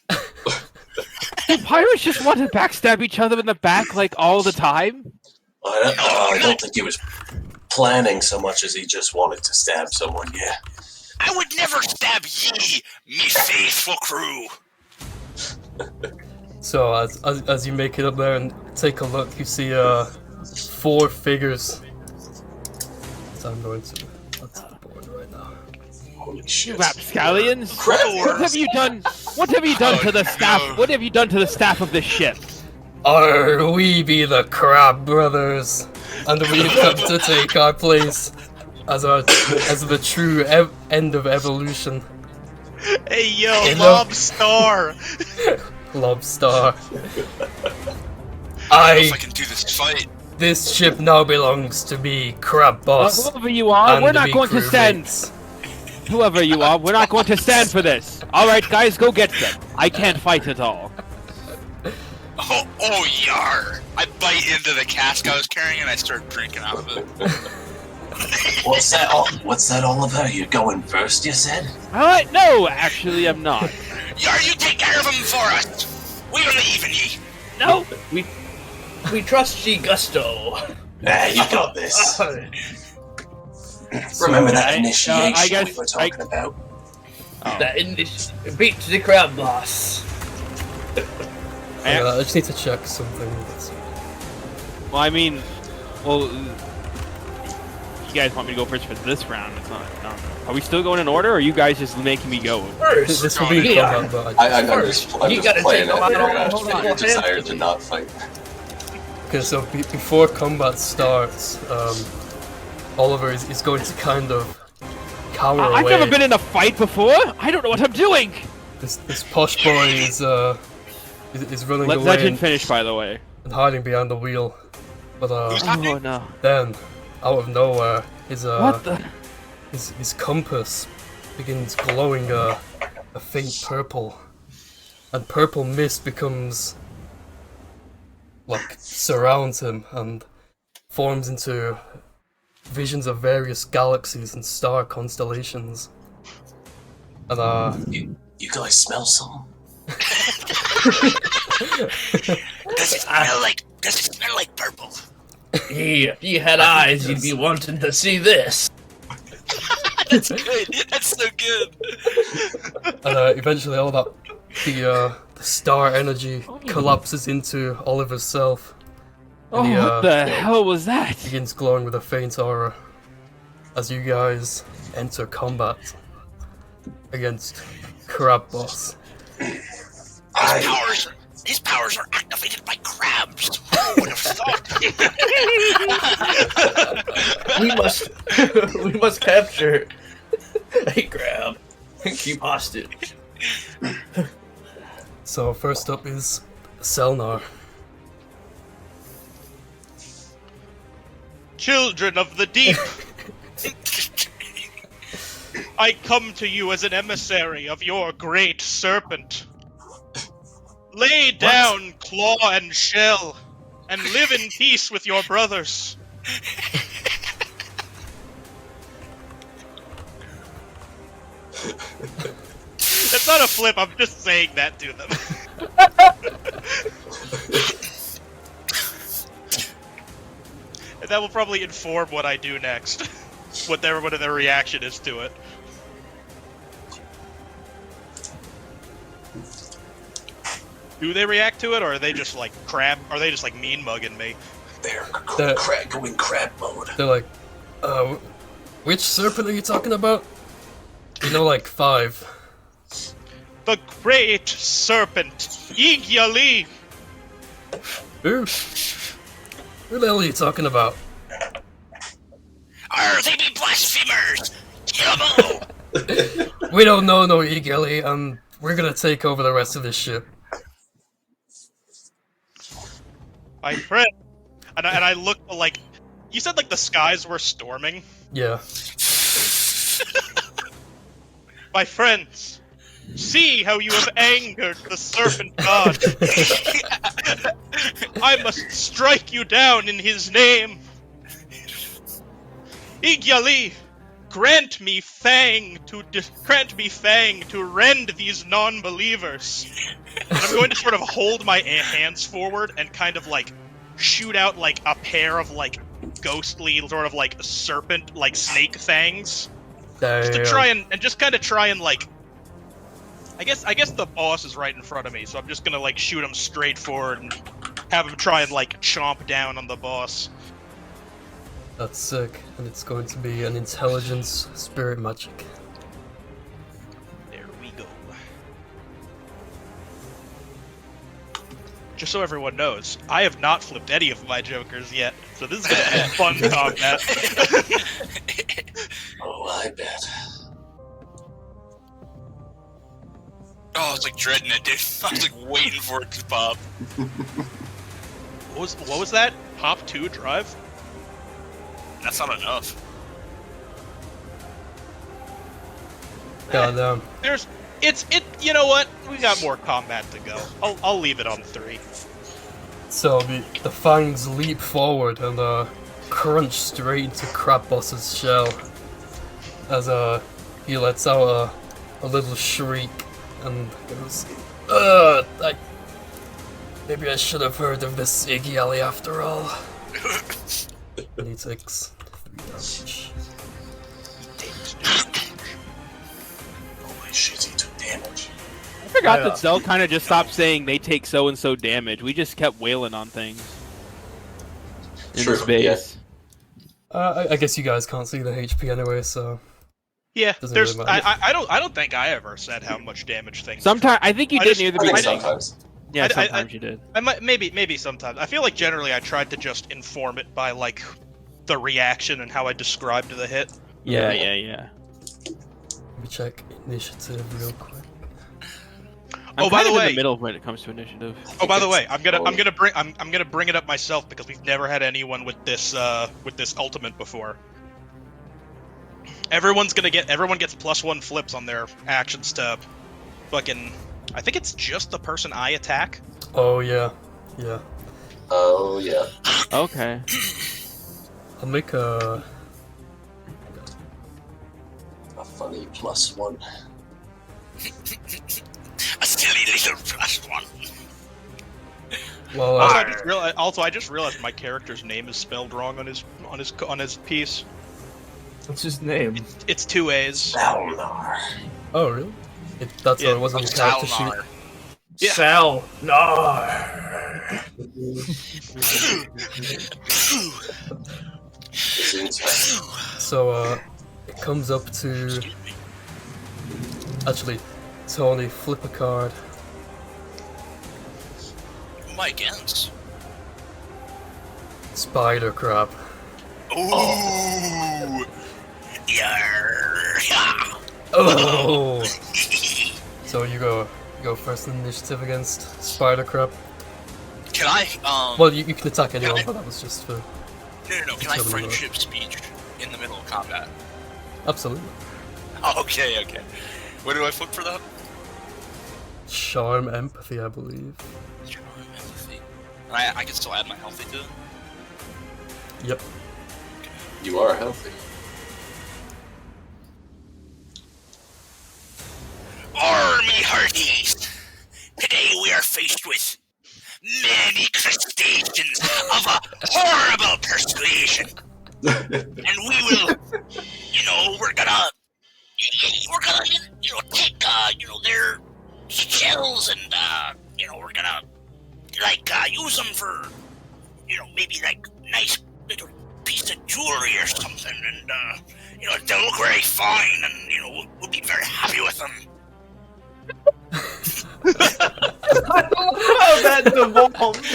Do pirates just want to backstab each other in the back like all the time? I don't think he was planning so much as he just wanted to stab someone, yeah. I would never stab ye, me faithful crew. So as you make it up there and take a look, you see 4 figures. So I'm going to that's the board right now. Holy shit. Rapscallions? Crap. What have you done? What have you done to the staff? no. What have you done to the staff of this ship? We be the Crab Brothers, and we come to take our place as the true end of evolution. Hey yo, Hey, look. Lobstar! Lobstar. I don't know if I can do this fight. This ship now belongs to me, Crab Boss. Whoever you are, and we're not me going to stand. crewmates. Whoever you are, we're not going to stand for this. All right, guys, go get them. I can't fight at all. Oh, yar! I bite into the cask I was carrying and I start drinking out of it. What's that all about? You going first, you said? All right, no, actually, I'm not. Yar, you take care of them for us. We believe in ye. No, We trust ye, Gusto. You got this. Remember that I initiation guess we were talking about? Beat the crab boss. I just need to check something. well, I mean, well, you guys want me to go first for this round? It's not. Are we still going in order, or are you guys just making me go? First, This will be yeah. combat, but I'm just You gotta playing take them at out your, on your the desire to not fight. okay. So before combat starts, Oliver is going to kind of cower I've away. never been in a fight before. I don't know what I'm doing. This posh boy is running Let away legend finish, by the way. and hiding behind the wheel. But Oh no! then, out of nowhere, What the? his compass begins glowing a faint purple, and purple mist becomes like surrounds him and forms into visions of various galaxies and star constellations. And You guys smell something? Does it smell like? Does it smell like purple? If you had eyes, you'd be wanting to see this. That's good. That's so good. And eventually all that the star energy collapses into Oliver's self. Oh, And he, what the hell was that? begins glowing with a faint aura as you guys enter combat against Crab Boss. His powers are activated by crabs. Who would have thought? We must capture a crab and keep hostage. So first up is Selnar. Children of the deep! I come to you as an emissary of your great serpent. Lay down claw and shell, and live in peace with your brothers. That's not a flip, I'm just saying that to them. And that will probably inform what I do next. What their reaction is to it. Do they react to it, or are they just like Are they just like mean mugging me? They're That- going crab mode. They're like, which serpent are you talking about? You know, like 5. The great serpent, Igyali! Who? Who the hell are you talking about? They be blasphemers! Kill them all! We don't know no eagerly, and we're gonna take over the rest of this ship. My friend. And I look like. You said like the skies were storming? Yeah. My friends, see how you have angered the serpent god. I must strike you down in his name. Igyali, grant me fang to rend these non-believers. And I'm I'm going to sort of hold my hands forward and kind of like shoot out like a pair of like ghostly sort of like serpent like snake fangs. Just to try and just kind of try and like I guess the boss is right in front of me, so I'm just gonna like shoot him straight forward and have him try and like chomp down on the boss. That's sick, and it's going to be an intelligence spirit magic. There we go. Just so everyone knows, I have not flipped any of my jokers yet, so this is gonna be a fun combat. Oh, I bet. Oh, I was like dreading it, dude. I was like waiting for it to pop. What was that? Hop 2 drive? That's not enough. Goddamn. You know what? We got more combat to go. I'll leave it on 3. So the fangs leap forward and crunch straight into Crab Boss's shell as he lets out a little shriek and goes, maybe I should have heard of this Iggy Alley after all. And he takes 3 damage. Holy shit, he took damage. I forgot that Zell kind of just stopped saying they take so and so damage. We just kept wailing on things. In True, space. I guess you guys can't see the HP anyway, so Yeah, Doesn't there's. really matter. I don't think I ever said how much damage things. Sometimes I think you I did just- near the I think beginning. sometimes. Yeah, I- sometimes you did. I might maybe sometimes. I feel like generally I tried to just inform it by like the reaction and how I described the hit. Yeah. let me check initiative real quick. I'm Oh, by kind the of in way- the middle when it comes to initiative. Oh, by the way, I'm gonna bring it up myself because we've never had anyone with this ultimate before. Everyone gets +1 flips on their actions to fucking. I think it's just the person I attack. Oh yeah. Oh, yeah. Okay. I'll make a funny +1. A silly little +1. well. I just realized my character's name is spelled wrong on his piece. What's his name? It's 2 A's. Balnar. Oh really? That's Yeah, what it was on your character sheet. Salnar. Yeah. Sal. No. So it comes up to actually Tony, flip a card. Who am I against? Spider crab. Ooh. Yeah. Oh. So you go first in initiative against Spider Crab. Can I, Well, you can attack anyone, but that was just for... No. Can I Tell them friendship speech in the middle of combat? Absolutely. Oh, okay. What do I flip for that? Charm empathy, I believe. Charm empathy. And I can still add my healthy to it? Yep. You are healthy. Army hearties! Today we are faced with many crustaceans of a horrible persuasion. And we will, we're gonna take, their shells and, we're gonna, use them for, maybe, nice little piece of jewelry or something. And, they'll look very fine and, we'll be very happy with them. How that devolved.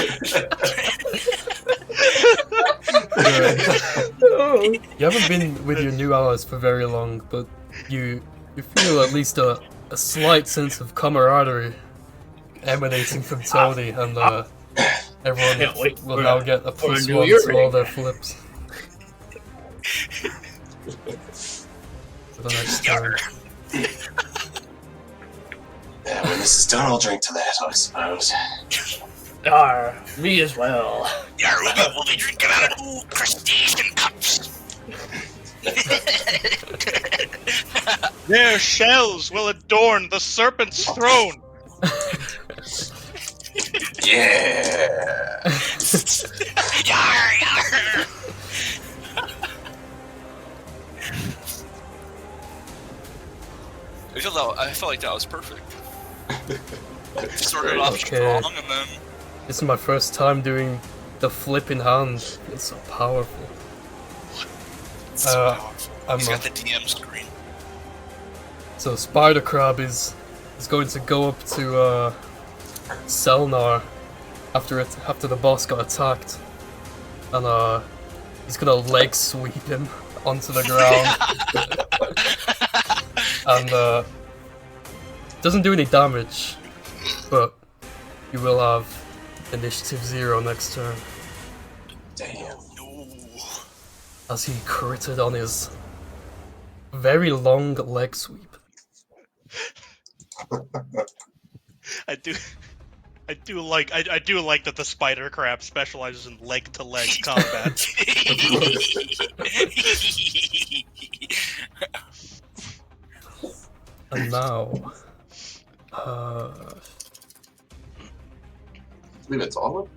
You haven't been with your new allies for very long, but you feel at least a slight sense of camaraderie emanating from Tony, and everyone Can't wait will for now a- get a for a +1 new to earring. all their flips. For the next turn. Yeah, when this is done, I'll drink to that, I suppose. Me as well. Yeah, we'll be drinking out of 2 crustacean cups. Their shells will adorn the serpent's throne. Yeah. Yar, yar. I felt like that was perfect. Started off Okay. strong and then This is my first time doing the flipping hand. It's so powerful. so powerful. I'm He's a- got the DM screen. So Spider Crab is going to go up to Selnar after the boss got attacked, and he's gonna leg sweep him onto the ground, and doesn't do any damage, but you will have initiative 0 next turn Damn. No. as he critted on his very long leg sweep. I do like that the spider crab specializes in leg to leg combat. And now, I believe it's Olive,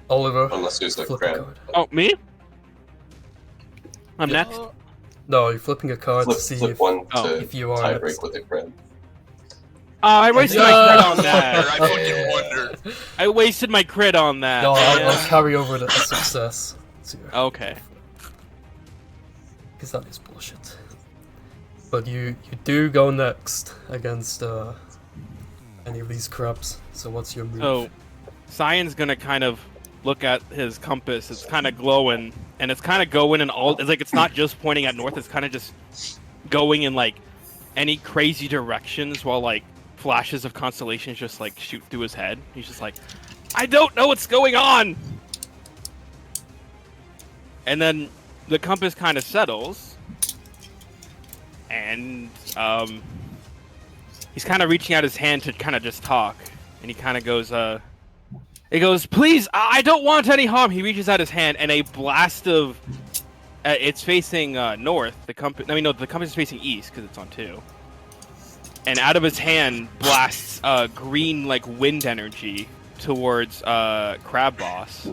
Oliver, unless there's a flip a crab. card. Oh, me? I'm Yeah. next. No, you're flipping a card Flip, to see flip one to if you are tie next. break with a crab. I wasted my crit on I that. fucking wonder. I wasted my crit on that. No, I'll man. carry over a success. Okay. Because that is bullshit. But you do go next against any of these crabs. So what's your move? So, Cyan's gonna kind of look at his compass. It's kind of glowing, and it's kind of going in all. It's like it's not just pointing at north. It's kind of just going in like any crazy directions, while like flashes of constellations just like shoot through his head. He's just like, I don't know what's going on. And then the compass kind of settles, and he's kind of reaching out his hand to kind of just talk, and he kind of goes, he goes, please, I don't want any harm. He reaches out his hand, and a blast of, it's facing north. The compass, I mean, no, the compass is facing east because it's on 2. And out of his hand blasts green like wind energy towards Crab Boss.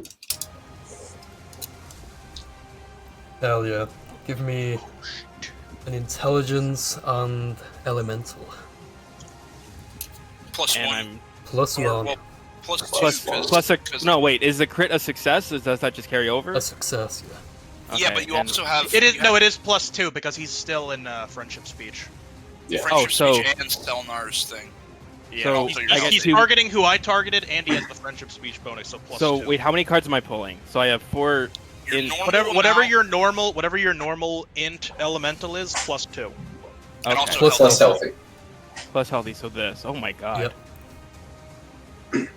Hell yeah. Give me an intelligence and elemental. Plus And one. I'm Plus Or, 1. well, plus two. plus a Because- no wait, is the crit a success? Does that just carry over? A success, yeah. Yeah, Okay, but you and- also have. It is you no, have it is +2 because he's still in friendship speech. Yeah. friendship so- speech and Stelnar's thing. Yeah, So, also I you're- get he's two- targeting who I targeted, and he has the friendship speech bonus, so +2. wait, how many cards am I pulling? So I have 4 Your in. normal whatever amount- whatever your normal int elemental is, +2. and Okay. also Plus health. Plus healthy. Plus healthy. So this. Oh my god. Yep.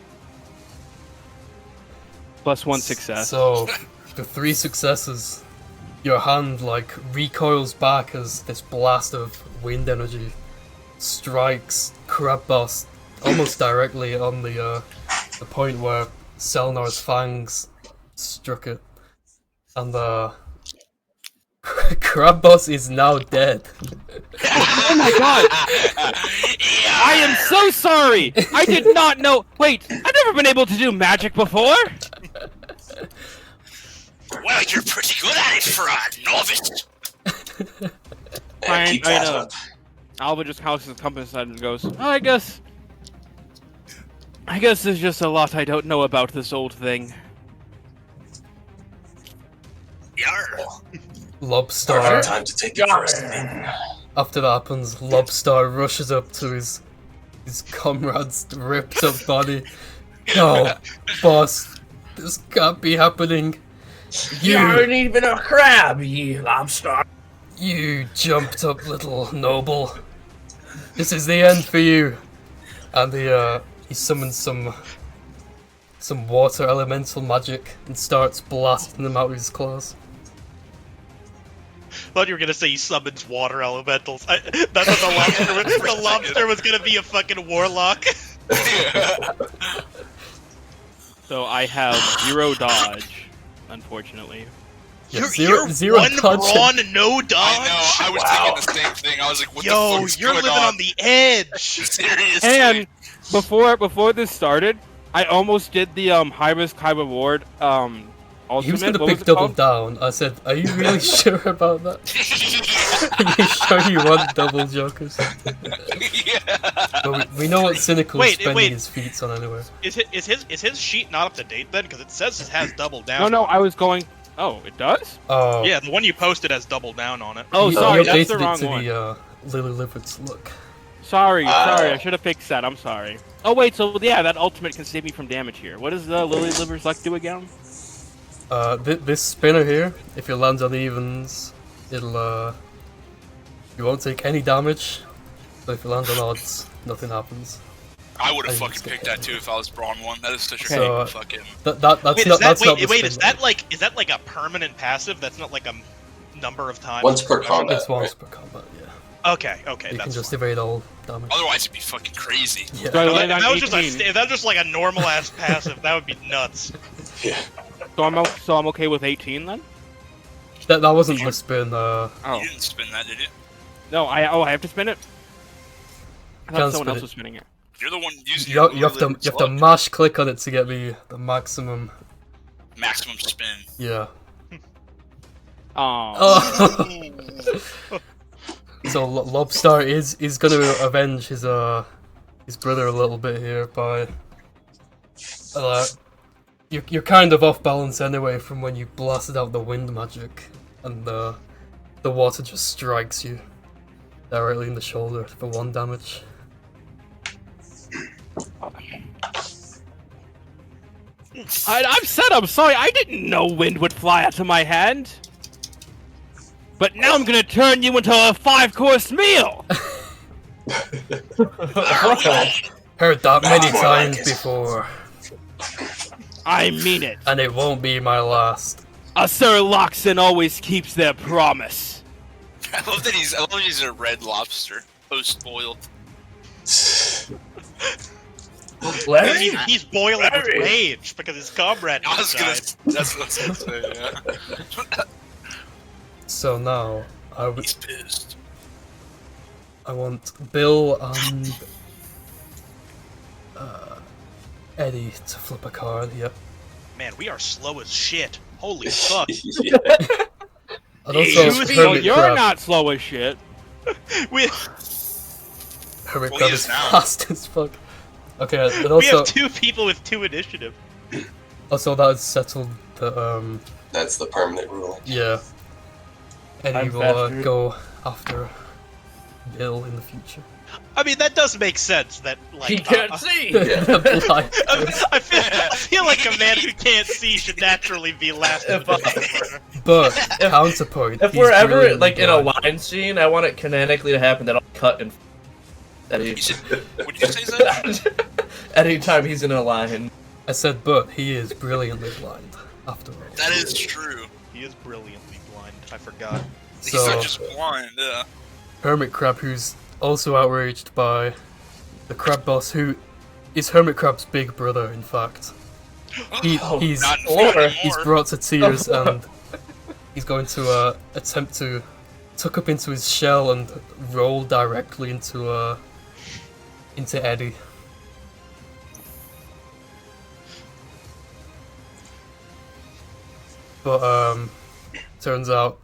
Plus 1 success. So, the 3 successes, your hand like recoils back as this blast of wind energy strikes Crab Boss almost directly on the point where Selnar's fangs struck it, and Crab Boss is now dead. Oh my god! I am so sorry! I did not know. Wait, I've never been able to do magic before! Well, you're pretty good at it for a novice. Yeah, keep I that know. up. Alva just houses the compass and goes, oh, I guess there's just a lot I don't know about this old thing. Yarr. Lobstar. Perfect time to take your first spin. After that happens, Lobstar rushes up to his comrade's ripped up body. No, boss, this can't be happening. You aren't even a crab, you lobster. You jumped up, little noble. This is the end for you. And he summons some water elemental magic and starts blasting them out with his claws. Thought you were gonna say he summons water elementals. That's what the lobster was. The lobster was gonna be a fucking warlock. So I have 0 dodge, unfortunately. Yeah, You're zero one dodge. brawn, no dodge. I know. I was thinking the same thing. I was like, what the Yo, fuck's you're going living on the edge. Seriously. And before this started, I almost did the high risk high reward ultimate. He was gonna What pick it double called? down. I said, "Are you really sure about that? Are you sure you want double jokers?" But we know what Cynical is spending wait. his feats on anyway. Is his sheet not up to date then? Because it says it has double down. No, I was going. Oh, it does? Oh, Yeah, the one you posted has double down on it. Oh, he sorry, that's updated the wrong it to one. the Lily Livert's look. Sorry, I should have fixed that. I'm sorry. Oh wait, so yeah, that ultimate can save me from damage here. What does the Lily Liver's luck do again? This spinner here, if it lands on evens, it'll you won't take any damage. But if it lands on odds, nothing happens. I would have I fucking just picked get that too if I was brawn one. That is such a Okay. cool fucking. That's Wait, not that's not the is spin is that like a permanent passive? That's not like a number of times. Once per combat. It's once right? per combat, yeah. Okay, You that's can just fine. evade all damage. Otherwise, it'd be fucking crazy. Yeah. So I If land on that was just 18. if that was just like a normal ass passive, that would be nuts. Yeah. So I'm okay with 18 then? That wasn't the spin. Oh You didn't spin that, did you? no, I have to spin it. I thought Can't someone spin else it. was spinning it. You're the one using You, your you have to Liver's you have to luck. mash click on it to get the maximum. Maximum spin. Yeah. Oh. Oh. So Lobstar is gonna avenge his brother a little bit here by you're kind of off balance anyway from when you blasted out the wind magic and the water just strikes you directly in the shoulder for 1 damage. I'm sorry. I didn't know wind would fly out of my hand. But now I'm gonna turn you into a 5-course meal. Heard that many more times like it. before, I mean it. and it won't be my last. A Sir Loxon always keeps their promise. I love that he's a red lobster, post boiled. Larry? He's boiling with Larry. rage because his comrade I was gonna. died. That's what I was gonna say. Yeah. So now He's pissed. I want Bill and Eddie to flip a card. Yep. Man, we are slow as shit. Holy fuck. Yeah. And also You- Well, Hermit you're Crab. not slow as shit. we Hermit Well, Crab he is is now. fast as fuck. Okay, and we also have 2 people with 2 initiative. that has settled that That's the permanent ruling. yeah. Eddie I'm will faster. go after Bill in the future. I mean, that does make sense. That like He can't see! Blind. I feel like a man who can't see should naturally be last in the But counterpoint. If he's we're ever brilliantly like in a blind. line scene, I want it canonically to happen that I'll cut and Eddie. You said, would you say that? Anytime he's in a line. I said, but he is brilliantly blind. After all. That is true. He is brilliantly blind. I forgot. He's So- not just blind. Hermit Crab, who's also outraged by the crab boss, who is Hermit Crab's big brother, in fact. He's Not Or he's anymore. brought to tears and he's going to attempt to tuck up into his shell and roll directly into Eddie. But turns out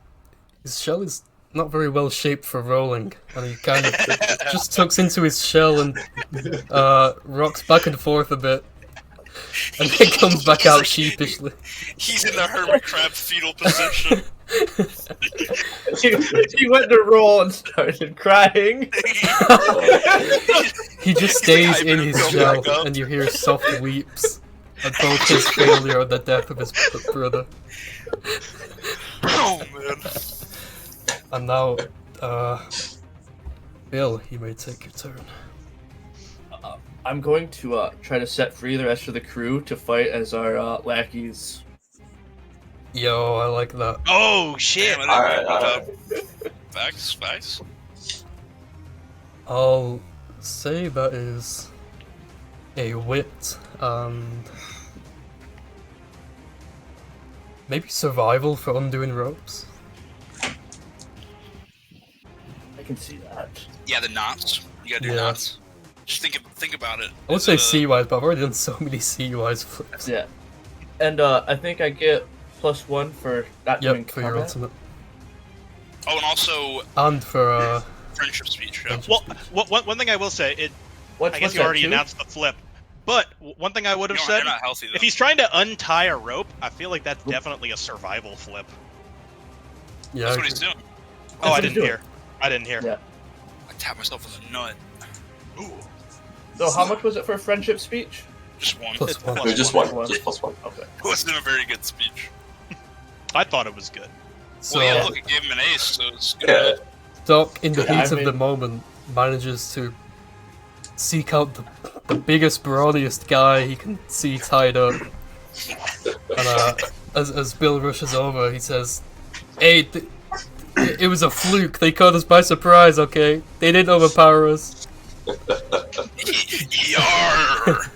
his shell is not very well shaped for rolling, and he kind of just tucks into his shell and rocks back and forth a bit, and then comes back out sheepishly. He's in the hermit crab fetal position. he went to roll and started crying. He just He's stays like, in "I his better shell, go back up." and you hear soft weeps at both his failure and the death of his brother. Oh man. And now, Bill, you may take your turn. I'm going to try to set free the rest of the crew to fight as our lackeys. Yo, I like that. Oh shit! Damn, Alright. Facts. I'll say that is a wit and Maybe survival for undoing ropes? I can see that. Yeah, the knots. You gotta do Yeah. knots. Just think about it. I would say sea-wise, but I've already done so many sea-wise flips. Yeah. And I think I get +1 for not doing Yep, for your combat. ultimate. Oh, and also And for, friendship speech. Yeah. friendship Well, speech. one thing I will say, What's I guess you that, already 2? announced the flip. But one thing I would have They're said, not healthy though. if he's trying to untie a rope, I feel like that's definitely a survival flip. Yeah, That's I what he's agree. doing. Oh, I what he's didn't doing. hear. I didn't hear. Yeah. I tapped myself in the nut. Ooh, So how much was it for friendship speech? just one. Plus It's one. No, plus just one. one. Just +1. Okay. It wasn't a very good speech. I thought it was good. So, Well, yeah, look, it gave him an ace, so it's good. Yeah. Doc, in the Yeah, heat I of the mean- moment, manages to seek out the biggest, brawniest guy he can see tied up. And as Bill rushes over, he says, "Hey, it was a fluke. They caught us by surprise, okay? They didn't overpower us. Yar!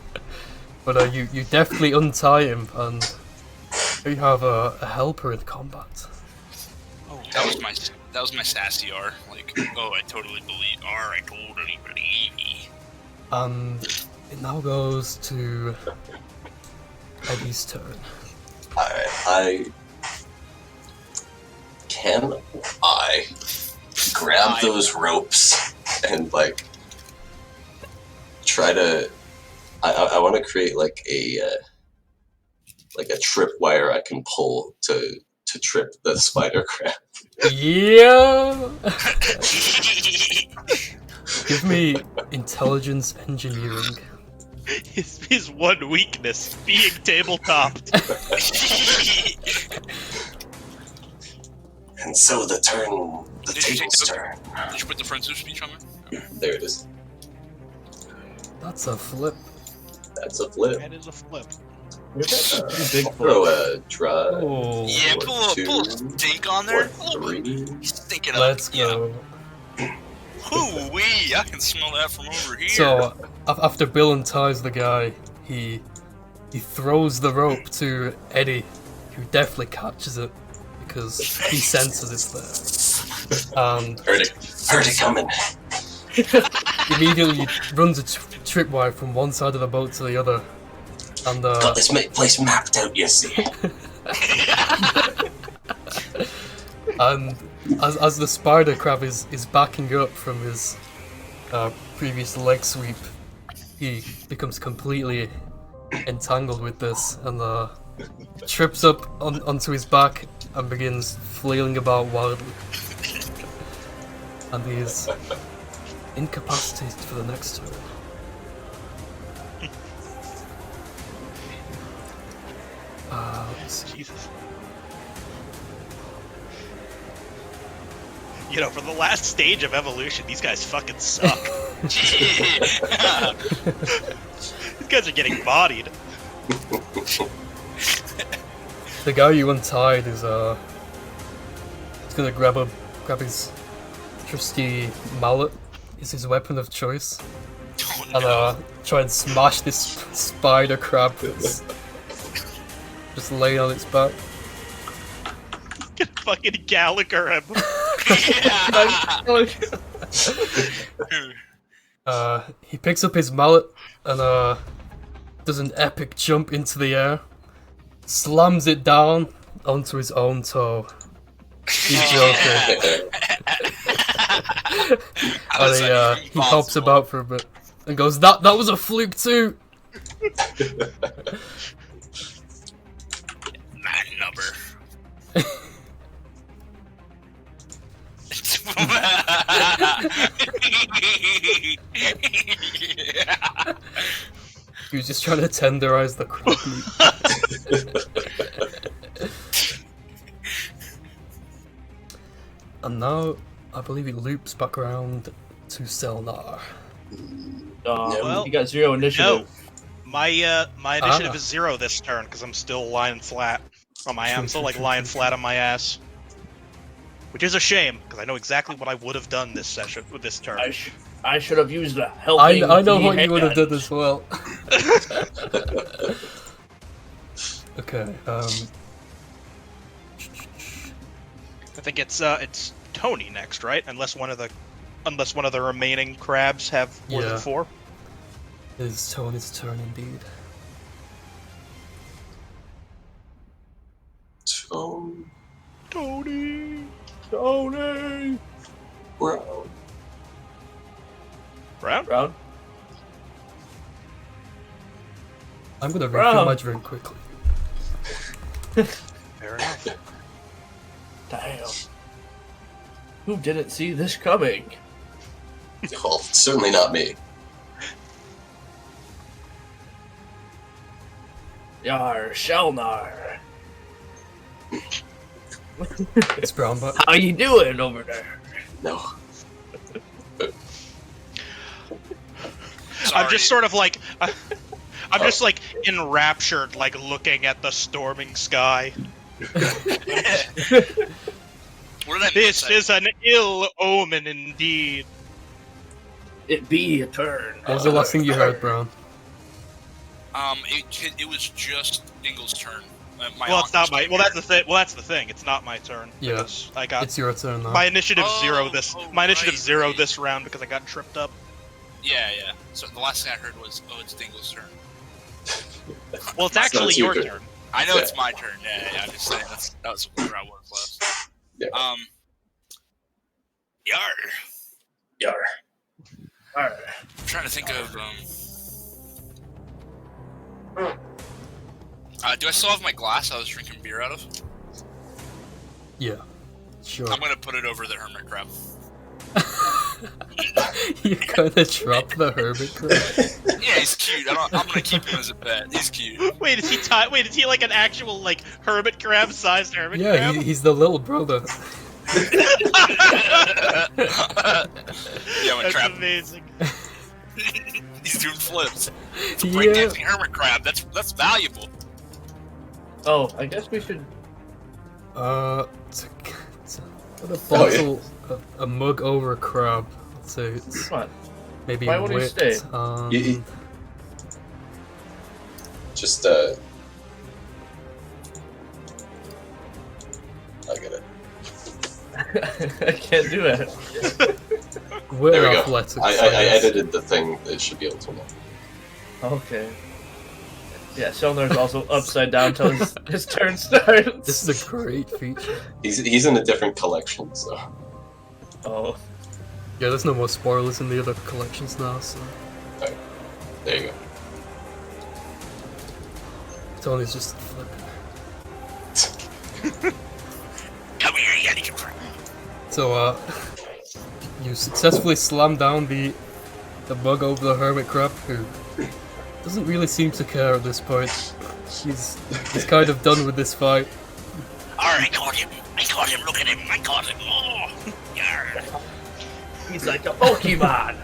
But you definitely untie him, and you have a helper in combat." That was my sassy R. Like, oh, I totally believe R. I totally believe me. And it now goes to Eddie's turn. Can I grab those ropes and like try to? I want to create like a tripwire I can pull to trip the spider crab. Yeah! Give me intelligence engineering. His one weakness, being tabletop. And so the Did you take table's the- turn. Did you put the friendship speech on there? There it is. That's a flip. That's a flip. That is a flip. You're pretty big I'll for throw a draw. Oh, Yeah, Or pull a two, stink on or there. three. He's thinking let's up. Yeah. go. Hoo-wee, I can smell that from over here. So, after Bill unties the guy, he throws the rope to Eddie, who definitely catches it because he senses it's there. And Heard it coming. immediately runs a tripwire from one side of the boat to the other. And Got this place mapped out, you see. and as the spider crab is backing up from his previous leg sweep, he becomes completely entangled with this and trips up onto his back and begins flailing about wildly. And he is incapacitated for the next turn. Let's see. Jesus. You know, for the last stage of evolution, these guys fucking suck. These guys are getting bodied. The guy you untied is he's gonna grab his trusty mallet, is his weapon of choice, Oh, and try and smash this spider crab that's just laying on its back. Get fucking Gallagher him. He picks up his mallet and does an epic jump into the air, slams it down onto his own toe. He's joking. How is And that he even hops possible? about for a bit and goes, that was a fluke too! Man number. He was just trying to tenderize the crab meat. And now, I believe it loops back around to Selnar. Well, you got 0 initiative. No. My initiative Ah. is 0 this turn because I'm still lying flat on my I'm still like lying flat on my ass. Which is a shame, because I know exactly what I would have done this session with this turn. I should have used a helping. I know what hand. you would have done as well. Okay, I think it's Tony next, right? Unless one of the remaining crabs have more than 4. It is Tony's turn indeed. Tony. Brown? I'm gonna refill my drink quickly. Fair enough. Damn. Who didn't see this coming? Well, certainly not me. Yar, Shelnar. It's Brown Butt. How you doing over there? No. I'm just sort of like, I'm just like enraptured, like looking at the storming sky. This is an ill omen indeed. It be a turn. What was the last thing you heard, Brown? It was just Dingle's turn. Well, it's not my. Well, that's the thing. Well, that's the thing. It's not my turn. Yeah. Because I got It's your turn now. my initiative zero right. this round because I got tripped up. Yeah. So the last thing I heard was, "Oh, it's Dingle's turn." Well, it's actually it's your your turn. I know it's my turn. Yeah. I'm just saying that was where I was last. Yeah. Yar. Alright. I'm trying to think of do I still have my glass I was drinking beer out of? Yeah. Sure. I'm gonna put it over the hermit crab. You're gonna drop the hermit crab? Yeah, he's cute. I'm gonna keep him as a pet. He's cute. Wait, is he like an actual like hermit crab sized hermit Yeah, crab? he's the little brother. Yeah, my That's crab. amazing. He's doing flips. It's a breakdancing hermit crab. That's valuable. Oh, I guess we should. Put a bottle, a mug over a crab. Let's say it's Come on. maybe Why would he wit. stay? Just, I get it. I can't do it. Wit There or we go. athletics. I edited the thing that should be able to know. Okay. Yeah, Shelnar's also upside down till his turn starts. This is a great feature. He's in a different collection, so. Oh. Yeah, there's no more spoilers in the other collections now, so Alright. There you go. Tony's just flipping. Come here, Yannick. So, you successfully slam down the mug over the hermit crab, who doesn't really seem to care at this point. He's kind of done with this fight. Alright, I caught him. Look at him. I caught him. Oh. Yarr. He's like a Pokemon.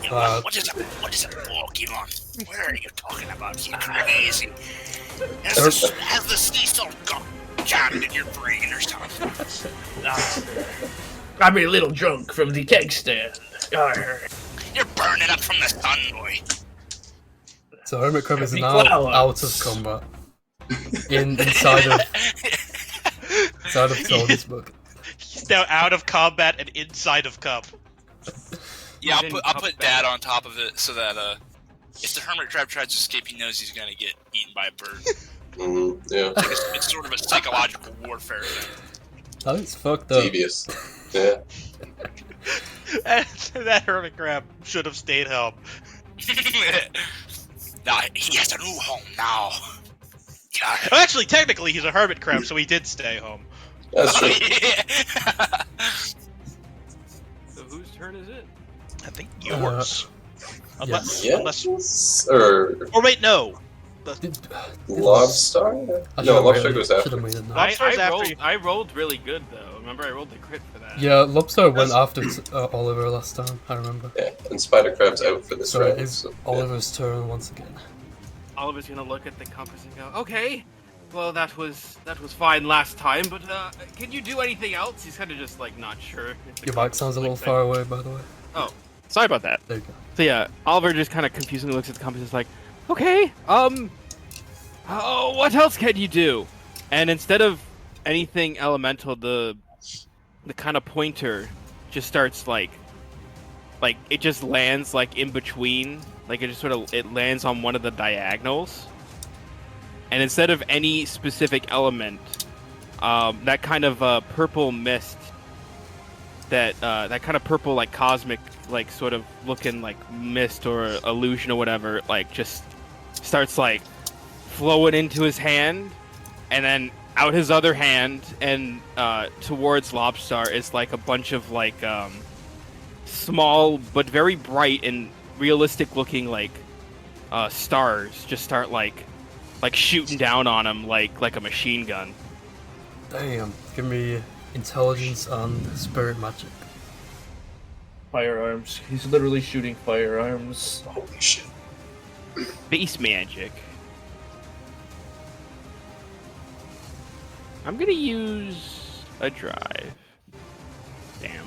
Yeah, what is a Pokemon? What are you talking about? You crazy? Has the sea salt got jammed in your brain or something? I'm a little drunk from the keg stand. You're burning up from the sun, boy. So hermit crab is Happy now flowers. out of combat. inside of Tony's book. He's now out of combat and inside of cup. Yeah, I'll put Dad on top of it so that if the hermit crab tries to escape, he knows he's gonna get eaten by a bird. Yeah. It's sort of a psychological warfare thing. That's fucked up. Devious. Yeah. That hermit crab should have stayed home. Nah, he has a new home now. Yeah. Actually, technically, he's a hermit crab, so he did stay home. That's true. So whose turn is it? I think yours. Unless, Yes. Or wait, no. Lobstar? No, Lobstar goes after. Lobstar's after you. I rolled really good though. Remember, I rolled the crit for that. Yeah, Lobster went after Oliver last time, I remember. Yeah, and Spider Crab's out for this So round. it's So, Oliver's turn once again. Oliver's gonna look at the compass and go, "Okay, well that was fine last time, but can you do anything else?" He's kind of just like not sure. Your mic sounds a little far away, by the way. Oh, sorry about that. There you go. So yeah, Oliver just kind of confusingly looks at the compass and is like, "Okay, oh, what else can you do?" And instead of anything elemental, the kind of pointer just starts like it just lands like in between, like it just sort of it lands on one of the diagonals, and instead of any specific element, that kind of purple mist, that kind of purple like cosmic like sort of looking like mist or illusion or whatever, like just starts like flowing into his hand, and then out his other hand, and towards Lobstar is like a bunch of like small but very bright and realistic looking like stars just start like shooting down on him like a machine gun. Damn. Give me intelligence and spirit magic. Firearms. He's literally shooting firearms. Holy shit. Base magic. I'm gonna use a drive. Damn.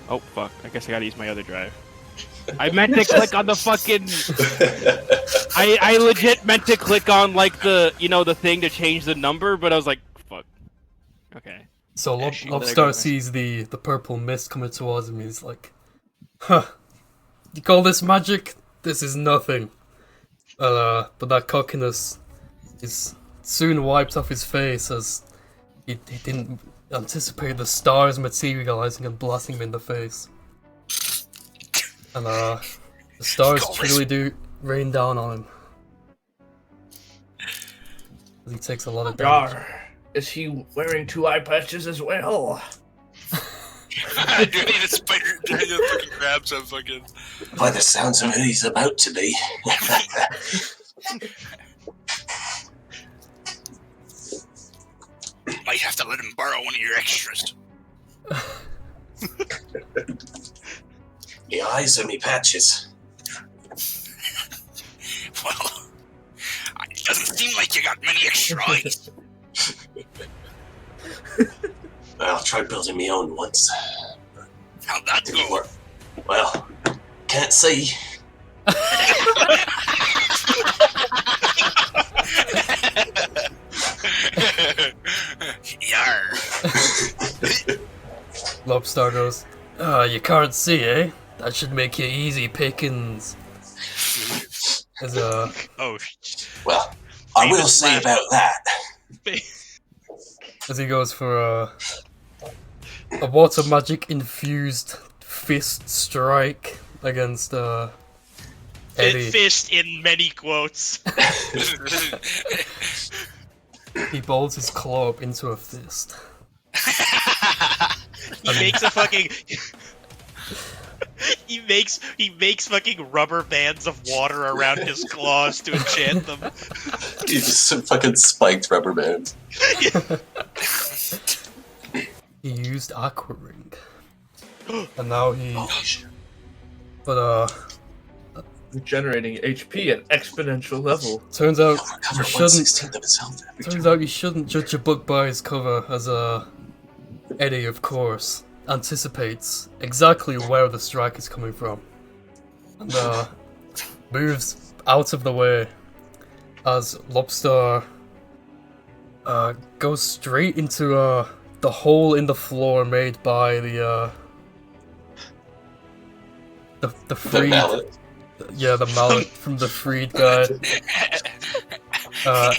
Oh fuck! I guess I gotta use my other drive. I meant to click on the fucking. I legit meant to click on like the the thing to change the number, but I was like, fuck. Okay. So Actually, Lobstar sees the purple mist coming towards him. He's like, "Huh, you call this magic? This is nothing." But that cockiness is soon wiped off his face as he didn't anticipate the stars materializing and blasting him in the face. And the stars truly do rain down on him. He takes a lot of damage. Yar. Is he wearing 2 eye patches as well? I do need a spider that fucking grabs him fucking. By the sounds of it, he's about to be. Might have to let him borrow one of your extras. Me eyes and me patches. Well, it doesn't seem like you got many extra eyes. I'll try building me own once. How'd that Didn't go? work. Well, can't see. Yar. Lobstar goes, you can't see, eh? That should make you easy pickings. As Oh, Well, I will Famous say laugh. about that. as he goes for a water magic infused fist strike against Eddie. fist in many quotes. He bolts his claw up into a fist. He makes a fucking. He makes fucking rubber bands of water around his claws to enchant them. He's just some fucking spiked rubber bands. He used Aqua Ring. And now he... Oh, shit. But Generating HP at exponential level. turns out He'll you recover shouldn't... 1/16 of his health every Turns turn. out you shouldn't judge a book by its cover, as Eddie, of course, anticipates exactly where the strike is coming from, and moves out of the way as Lobstar goes straight into the hole in the floor made by the The freed, mallet. yeah, the mallet from the freed guy.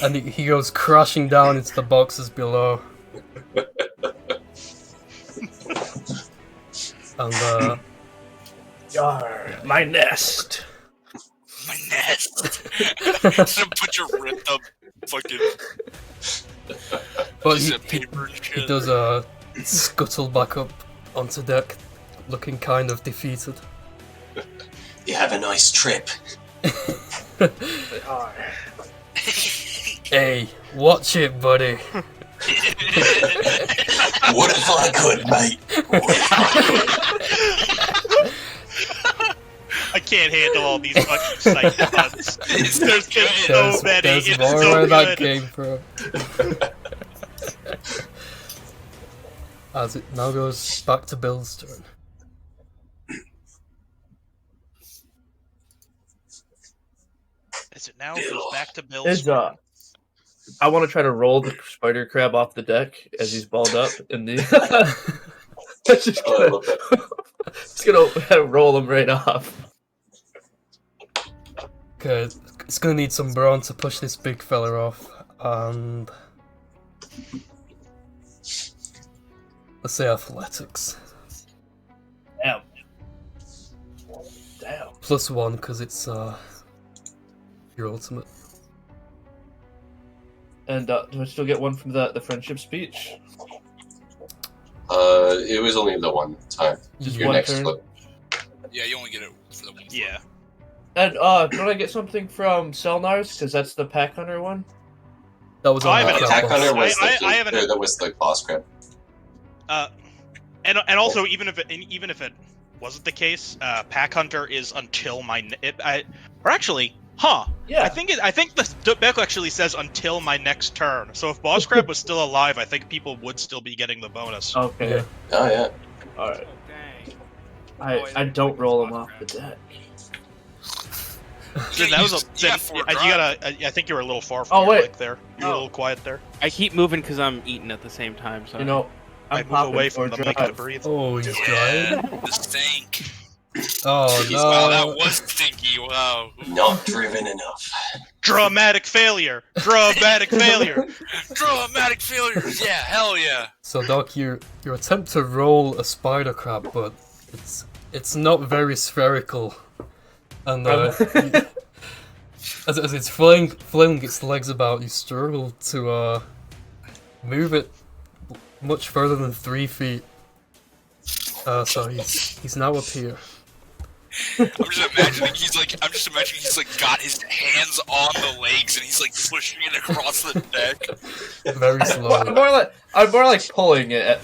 And he goes crashing down into the boxes below. And Yar, my nest. My nest. Some bunch of ripped up fucking but piece he, of paper and he shit. does scuttle back up onto deck, looking kind of defeated. You have a nice trip. Yar. Hey, watch it, buddy. What if I could, mate? What if I could? I can't handle all these fucking psych puns. There's been so many. There's It's more so where that good. came from. As it now goes back to Bill's turn. As it now goes back to Bill's. It's I want to try to roll the spider crab off the deck as he's balled up in the. That's just Oh, I love that. just gonna roll him right off. Okay, it's gonna need some brawn to push this big fella off, and let's say athletics. Damn. +1 because it's your ultimate. And do I still get one from the friendship speech? It was only the one time. Just Your one next turn? flip. Yeah, you only get it for the one. Yeah. And don't I get something from Selnar's? Because that's the pack hunter one. That was Oh, I on the haven't Attack crab Hunter boss. was I haven't- that was the boss crab. And also, even if it wasn't the case, Pack Hunter is until my or actually, Yeah. I think the book actually says until my next turn. So if Boss Crab was still alive, I think people would still be getting the bonus. Okay. Yeah. Oh yeah. All right. Dang. I don't roll him off the deck. Then that was You got 4 drive. I think you were a little far from Oh, your wait. mic there. You were a little quiet there. I keep moving because I'm eating at the same time. So You know, I I'm move away popping from for the mic to drive. breathe. Oh, he's Yeah, drying. the stank. Oh Wow, that no. was stinky. Wow. Not driven enough. Dramatic failure. Dramatic failure. Dramatic failures. Yeah, hell yeah. So Doc, you attempt to roll a spider crab, but it's not very spherical, and as it's flailing its legs about, you struggle to move it much further than 3 feet. So he's now up here. I'm just imagining he's like got his hands on the legs and he's like pushing it across the deck. Very I'm slowly. more like pulling it,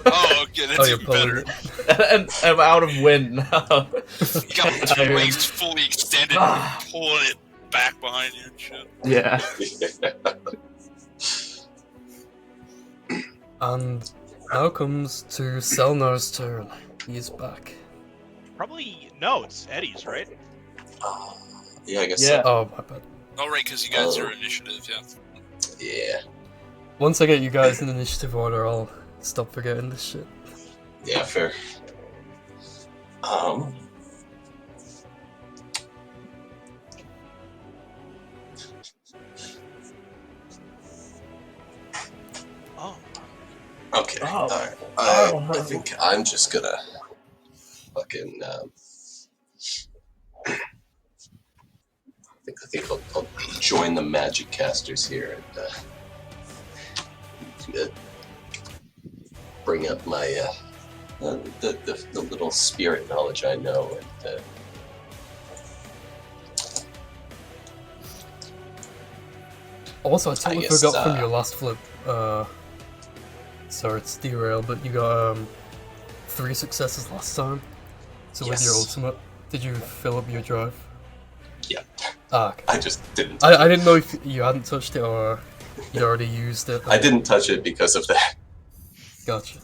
Oh, okay, that's Oh, you're even pulling better. it. and I'm out of wind now. You got two legs fully extended and pulling it back behind you and shit. Yeah. And now comes to Selnar's turn. He's back. Probably no. It's Eddie's, right? Yeah, I guess. Yeah. Oh, my bad. Oh, right, because you guys are initiative, yeah. So. Yeah. Once I get you guys in initiative order, I'll stop forgetting this shit. Yeah. Fair. Oh. Okay. Oh. Alright. Oh. I think I'm just gonna fucking. I think I'll join the magic casters here and bring up my the little spirit knowledge I know and. Also, I totally guess, forgot from your last flip. Sorry, it's derailed, but you got 3 successes last time. So with your Yes. ultimate, did you fill up your drive? Yeah. Ah, okay. I just didn't. I didn't know if you hadn't touched it or you'd already used it. I didn't touch it because of that. Gotcha.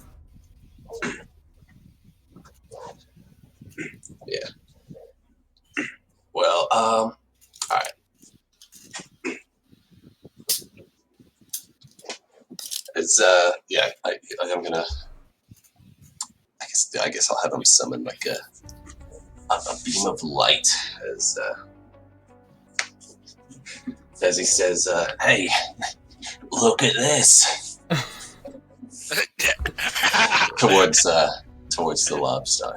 Yeah. Well, alright. It's yeah, I'm gonna I guess I'll have him summon like a beam of light as he says, hey, look at this towards the lobster.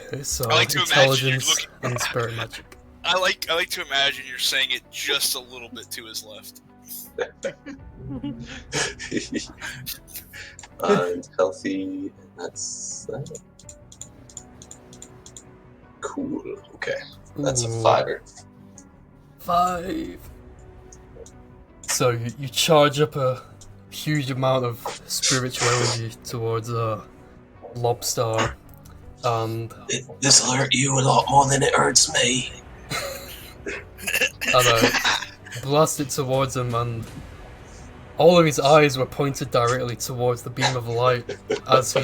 Okay, so I like to imagine you're intelligence and spirit magic. I like to imagine you're saying it just a little bit to his left. And healthy, that's that. Cool. Okay, that's a Ooh. 5. 5. So you charge up a huge amount of spiritual energy towards Lobstar, and This will hurt you a lot more than it hurts me. blast it towards him, and all of his eyes were pointed directly towards the beam of light as he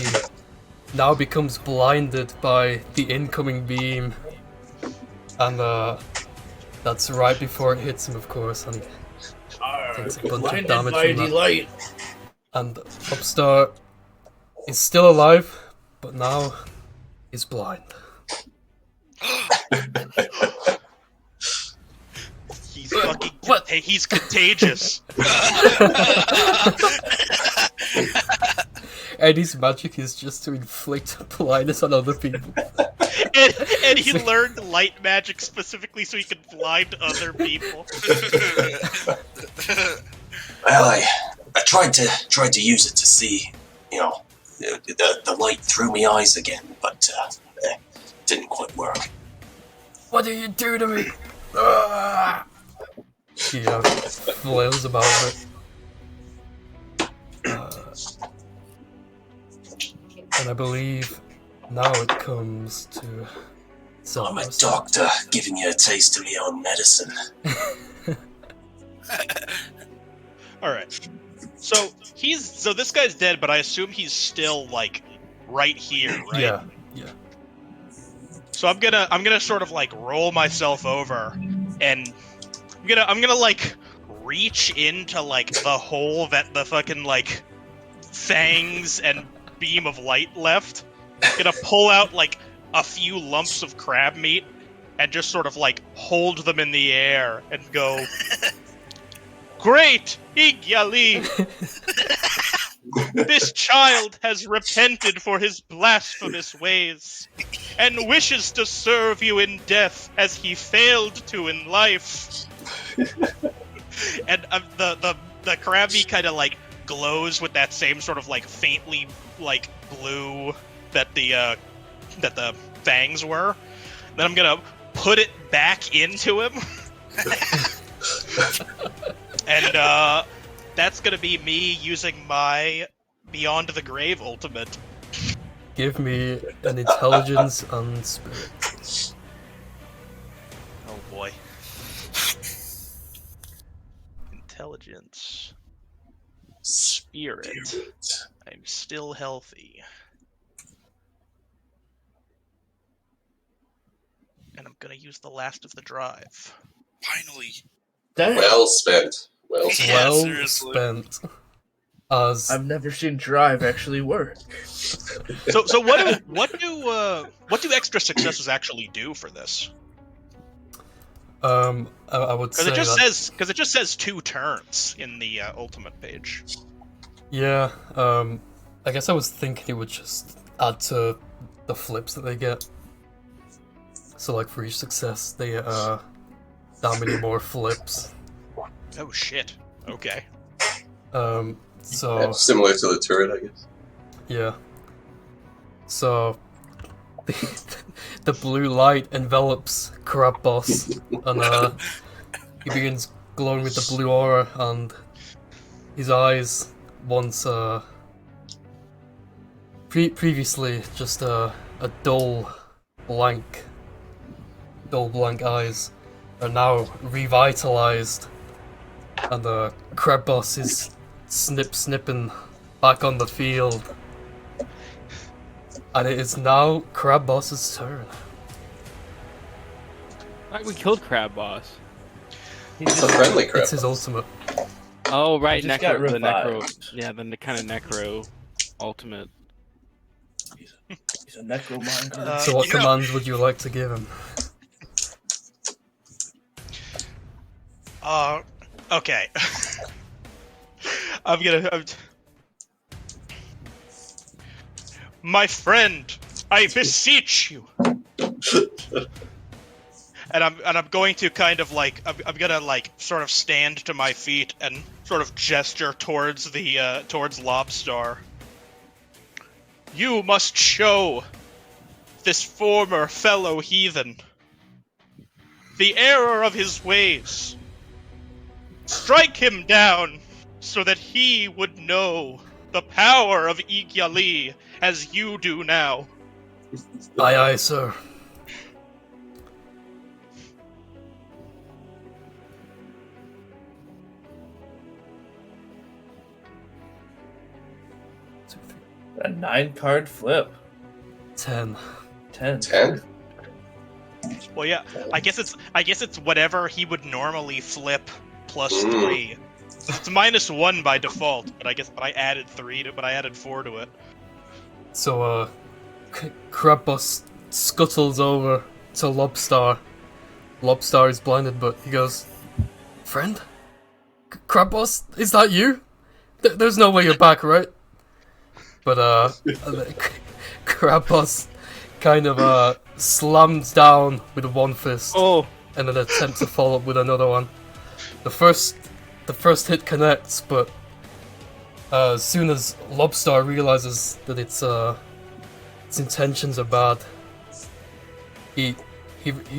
now becomes blinded by the incoming beam, and that's right before it hits him, of course, and takes a bunch of Blinded damage by from that. delight. And Upstart is still alive, but now he's blind. He's fucking. What? Hey, he's contagious. And his magic is just to inflict blindness on other people. and he learned light magic specifically so he could blind other people. Well, I tried to use it to see, you know, the light through my eyes again, but didn't quite work. What do you do to me? He flails about a bit. And I believe now it comes to... I'm a doctor giving you a taste of my own medicine. Alright. So this guy's dead, but I assume he's still like right here, right? Yeah. So I'm gonna sort of like roll myself over and I'm gonna like reach into like the hole that the fucking like fangs and beam of light left. Gonna pull out like a few lumps of crab meat and just sort of like hold them in the air and go, "Great Igyali! This child has repented for his blasphemous ways and wishes to serve you in death as he failed to in life." And the crab meat kind of like glows with that same sort of like faintly like blue that the fangs were. Then I'm gonna put it back into him. And that's gonna be me using my Beyond the Grave ultimate. Give me an intelligence and spirit. Oh boy. Intelligence. Spirit. I'm still healthy. And I'm gonna use the last of the drive. Finally. Dang. Well spent. Well Yeah, spent. Well seriously. spent. As I've never seen drive actually work. So what do extra successes actually do for this? I would say Because it just says 2 turns in the ultimate page. yeah. I guess I was thinking it would just add to the flips that they get. So like for each success, they get that many more flips. Oh shit. Okay. So Yeah, similar to the turret, I guess. yeah. So the blue light envelops Crab Boss, and he begins glowing with the blue aura, and his eyes, once previously just a dull blank eyes, are now revitalized, and the Crab Boss is snipping back on the field. And it is now Crab Boss's turn. Right, we killed Crab Boss. It's a friendly crab. It's his ultimate. Oh right, He just got the necro. revived. Yeah, then the kind of necro ultimate. He's a necromancer. So what you know- commands would you like to give him? Okay. My friend, I beseech you. And I'm going to kind of like I'm gonna like sort of stand to my feet and sort of gesture towards the towards Lobstar. You must show this former fellow heathen the error of his ways. Strike him down so that he would know the power of Igyali as you do now. Aye, aye, sir. A 9-card flip. 10. 10. 10? Well, yeah, I guess it's whatever he would normally flip plus Mm. 3. It's -1 by default, but I added 3 to, but I added 4 to it. So, Krampus scuttles over to Lobstar. Lobstar is blinded, but he goes, "Friend? Krampus, is that you? There's no way you're back, right?" But, Krampus kind of, slams down with one fist. Oh, And then attempt to follow up with another one. The first hit connects, but as soon as Lobstar realizes that its intentions are bad, he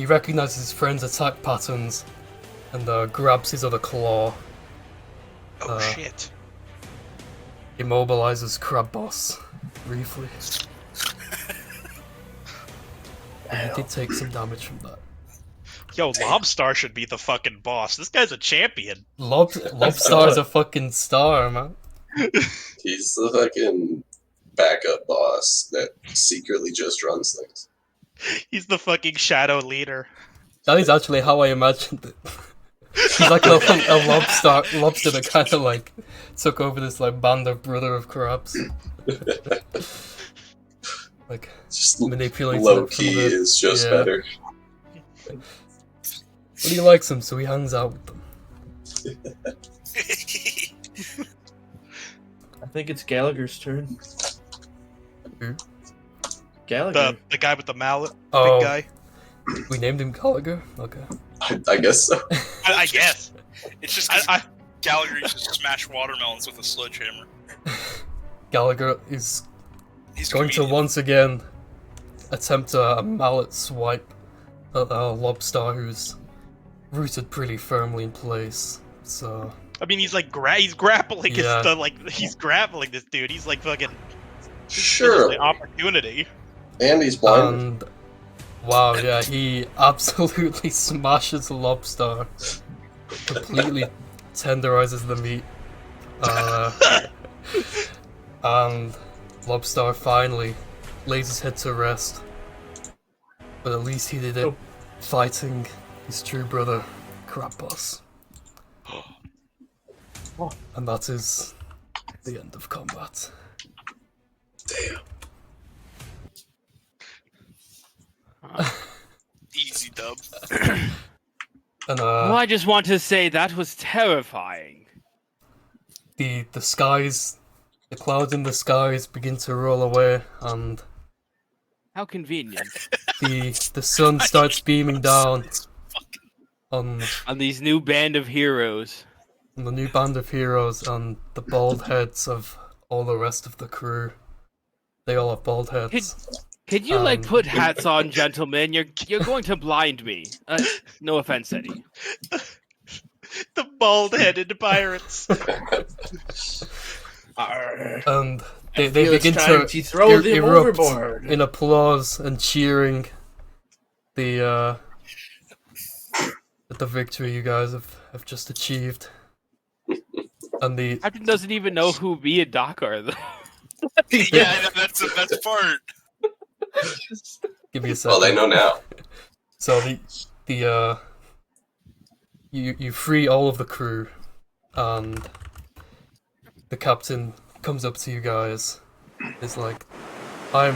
recognizes his friend's attack patterns and grabs his other claw. Oh shit. Immobilizes Crab Boss briefly. And he did take some damage from that. Yo, Lobstar should be the fucking boss. This guy's a champion. Lobstar's a fucking star, man. He's the fucking backup boss that secretly just runs things. He's the fucking shadow leader. That is actually how I imagined it. He's like a lobster that kind of like took over this like band of brother of crabs. Like Just manipulating low it from key the- is just yeah. better. But he likes them, so he hangs out with them. I think it's Gallagher's turn. Who? Gallagher. The guy with the mallet, Oh, big guy. we named him Gallagher? Okay. I guess so. I guess. It's just I, Gallagher used to smash watermelons with a sledgehammer. Gallagher is He's a going to comedian. once again attempt a mallet swipe at Lobstar, who's rooted pretty firmly in place. So I mean, he's like he's grappling Yeah. he's grappling this dude. He's like fucking Sure. the opportunity. And he's blind. and wow, yeah, he absolutely smashes Lobstar, completely tenderizes the meat, and Lobstar finally lays his head to rest. But at least he did it fighting his true brother, Krampus. And that is the end of combat. Damn. Easy dub. And well, I just want to say that was terrifying. the skies, the clouds in the skies begin to roll away, and How convenient. the sun starts beaming down on On these new band of heroes. the new band of heroes and the bald heads of all the rest of the crew. They all have bald heads. Could you put hats on, gentlemen? You're going to blind me. No offense, Eddie. The bald-headed pirates. And they feel it's begin time to throw them erupt overboard. in applause and cheering at the victory you guys have just achieved. And the Captain doesn't even know who me and Doc are, though. Yeah, I know, that's the best part. give me a second. Well, they know now. So you free all of the crew, and the captain comes up to you guys. It's like, I'm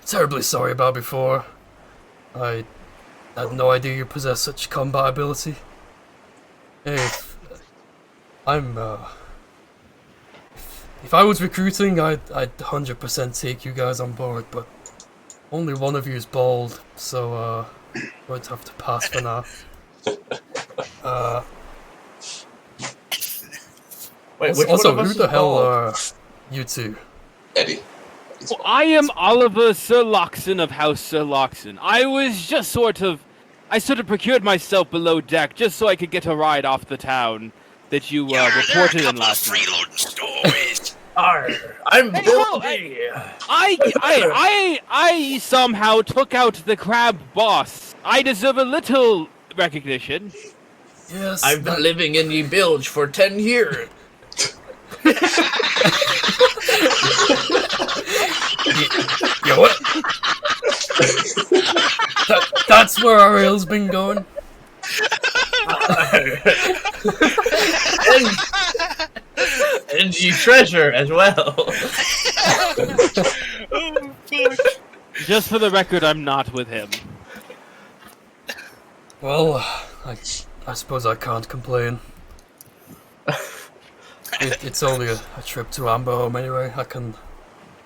terribly sorry about before. I had no idea you possess such combat ability. Hey, if I was recruiting, I'd 100% take you guys on board, but only one of you is bald, so would have to pass for now. Wait, which Also, one of us who the is hell bald? are you two? Eddie. Well, I am Oliver Sir Loxon of House Sir Loxon. I sort of procured myself below deck just so I could get a ride off the town that you There are a reported in couple of last night. freeloading stowaways. Arr, I'm Hey, Bill whoa, G. I somehow took out the crab boss. I deserve a little recognition. Yes, I've been living in the bilge for 10 years. you what? That's where our rail's been going. and you treasure as well. Oh, fuck. Just for the record, I'm not with him. Well, I suppose I can't complain. It's only a trip to Amber Home anyway.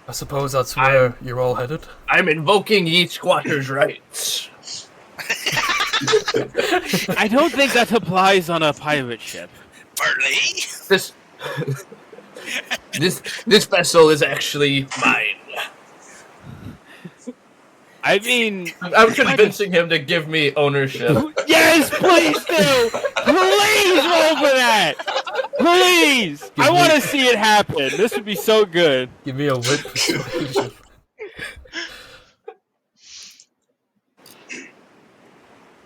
I suppose that's where you're all headed. I'm invoking ye squatters' rights. I don't think that applies on a pirate ship. Barley? This vessel is actually mine. I mean, I'm convincing him to give me ownership. yes, please do. Please roll for that. Please. I want to see it happen. This would be so good. Give me a wit persuasion.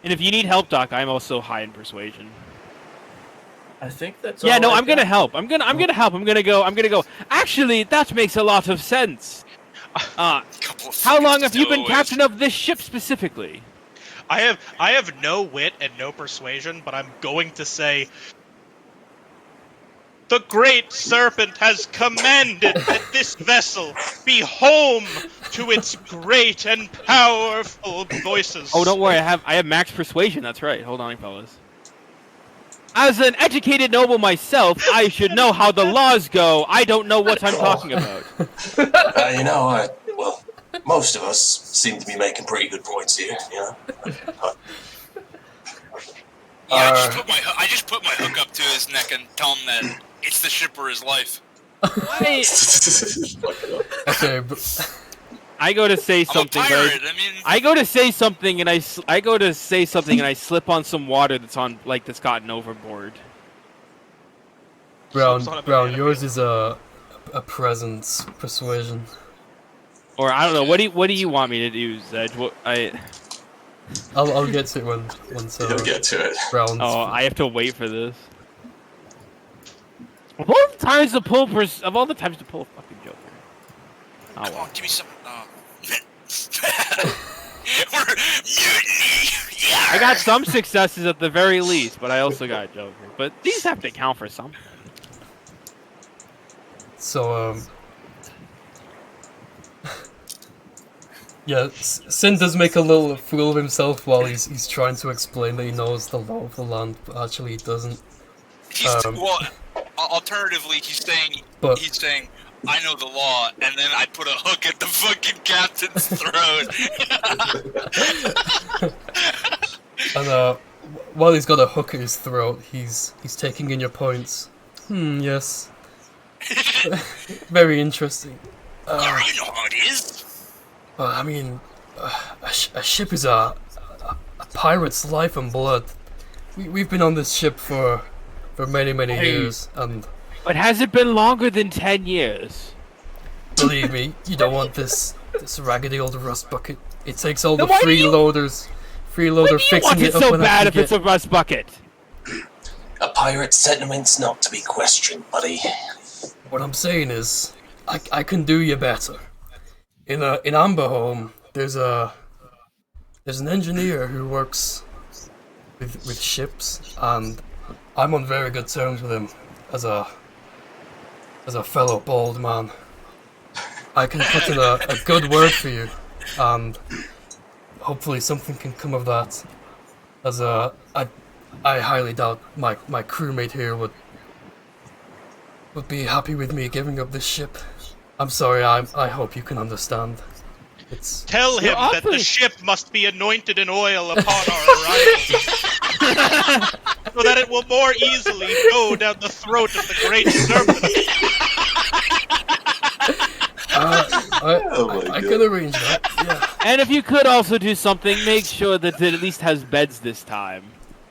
And if you need help, Doc, I'm also high in persuasion. I think that's Yeah, all no, I I'm gonna got. help. I'm gonna help. I'm gonna go. Actually, that makes a lot of sense. Couple of How long have you been stowaways. captain of this ship specifically? I have no wit and no persuasion, but I'm going to say the great serpent has commanded that this vessel be home to its great and powerful voices. Oh, don't worry. I have max persuasion. That's right. Hold on, fellas. As an educated noble myself, I should know how the laws go. I don't know what I'm talking about. Well, most of us seem to be making pretty good points here, you know? Yeah, I just put my hook up to his neck and tell him that it's the ship or his life. Okay, but I go to say something. I'm a pirate. I mean, I go to say something and I slip on some water that's gotten overboard. Brown, Son of a Brown, banana yours peel. is a presence persuasion. Or I don't know. What do you want me to do, Zedge? I'll get to it once You'll get to it. Brown's. Oh, I have to wait for this. Of all the times to pull a fucking Joker. Oh, come well. on, give me some. We're mutiny. Yeah. I got some successes at the very least, but I also got Joker. But these have to count for something. So, yeah, Sin does make a little fool of himself while he's trying to explain that he knows the law of the land, but actually he doesn't. Well, alternatively, he's saying I know the law, and then I put a hook at the fucking captain's throat. And while he's got a hook at his throat, he's taking in your points. Yes. Very interesting. Yeah, you know how it is. Well, I mean, a ship is a pirate's life and blood. We've been on this ship for many years, and But has it been longer than 10 years? believe me, you don't want this raggedy old rust bucket. It takes all the Then why do you- freeloaders Why do you fixing want it it up so when bad I if can it's a rust bucket? A pirate's sentiments not to be questioned, buddy. What I'm saying is, I can do you better. In Amber Home, there's an engineer who works with ships, and I'm on very good terms with him as a fellow bald man. I can put in a good word for you, and hopefully something can come of that. As I highly doubt my crewmate here would be happy with me giving up this ship. I'm sorry, I hope you can understand. It's Tell him You're that the awfully- ship must be anointed in oil upon our arrival, so that it will more easily go down the throat of the great serpent. I can arrange that, yeah. And if you could also do something, make sure that it at least has beds this time.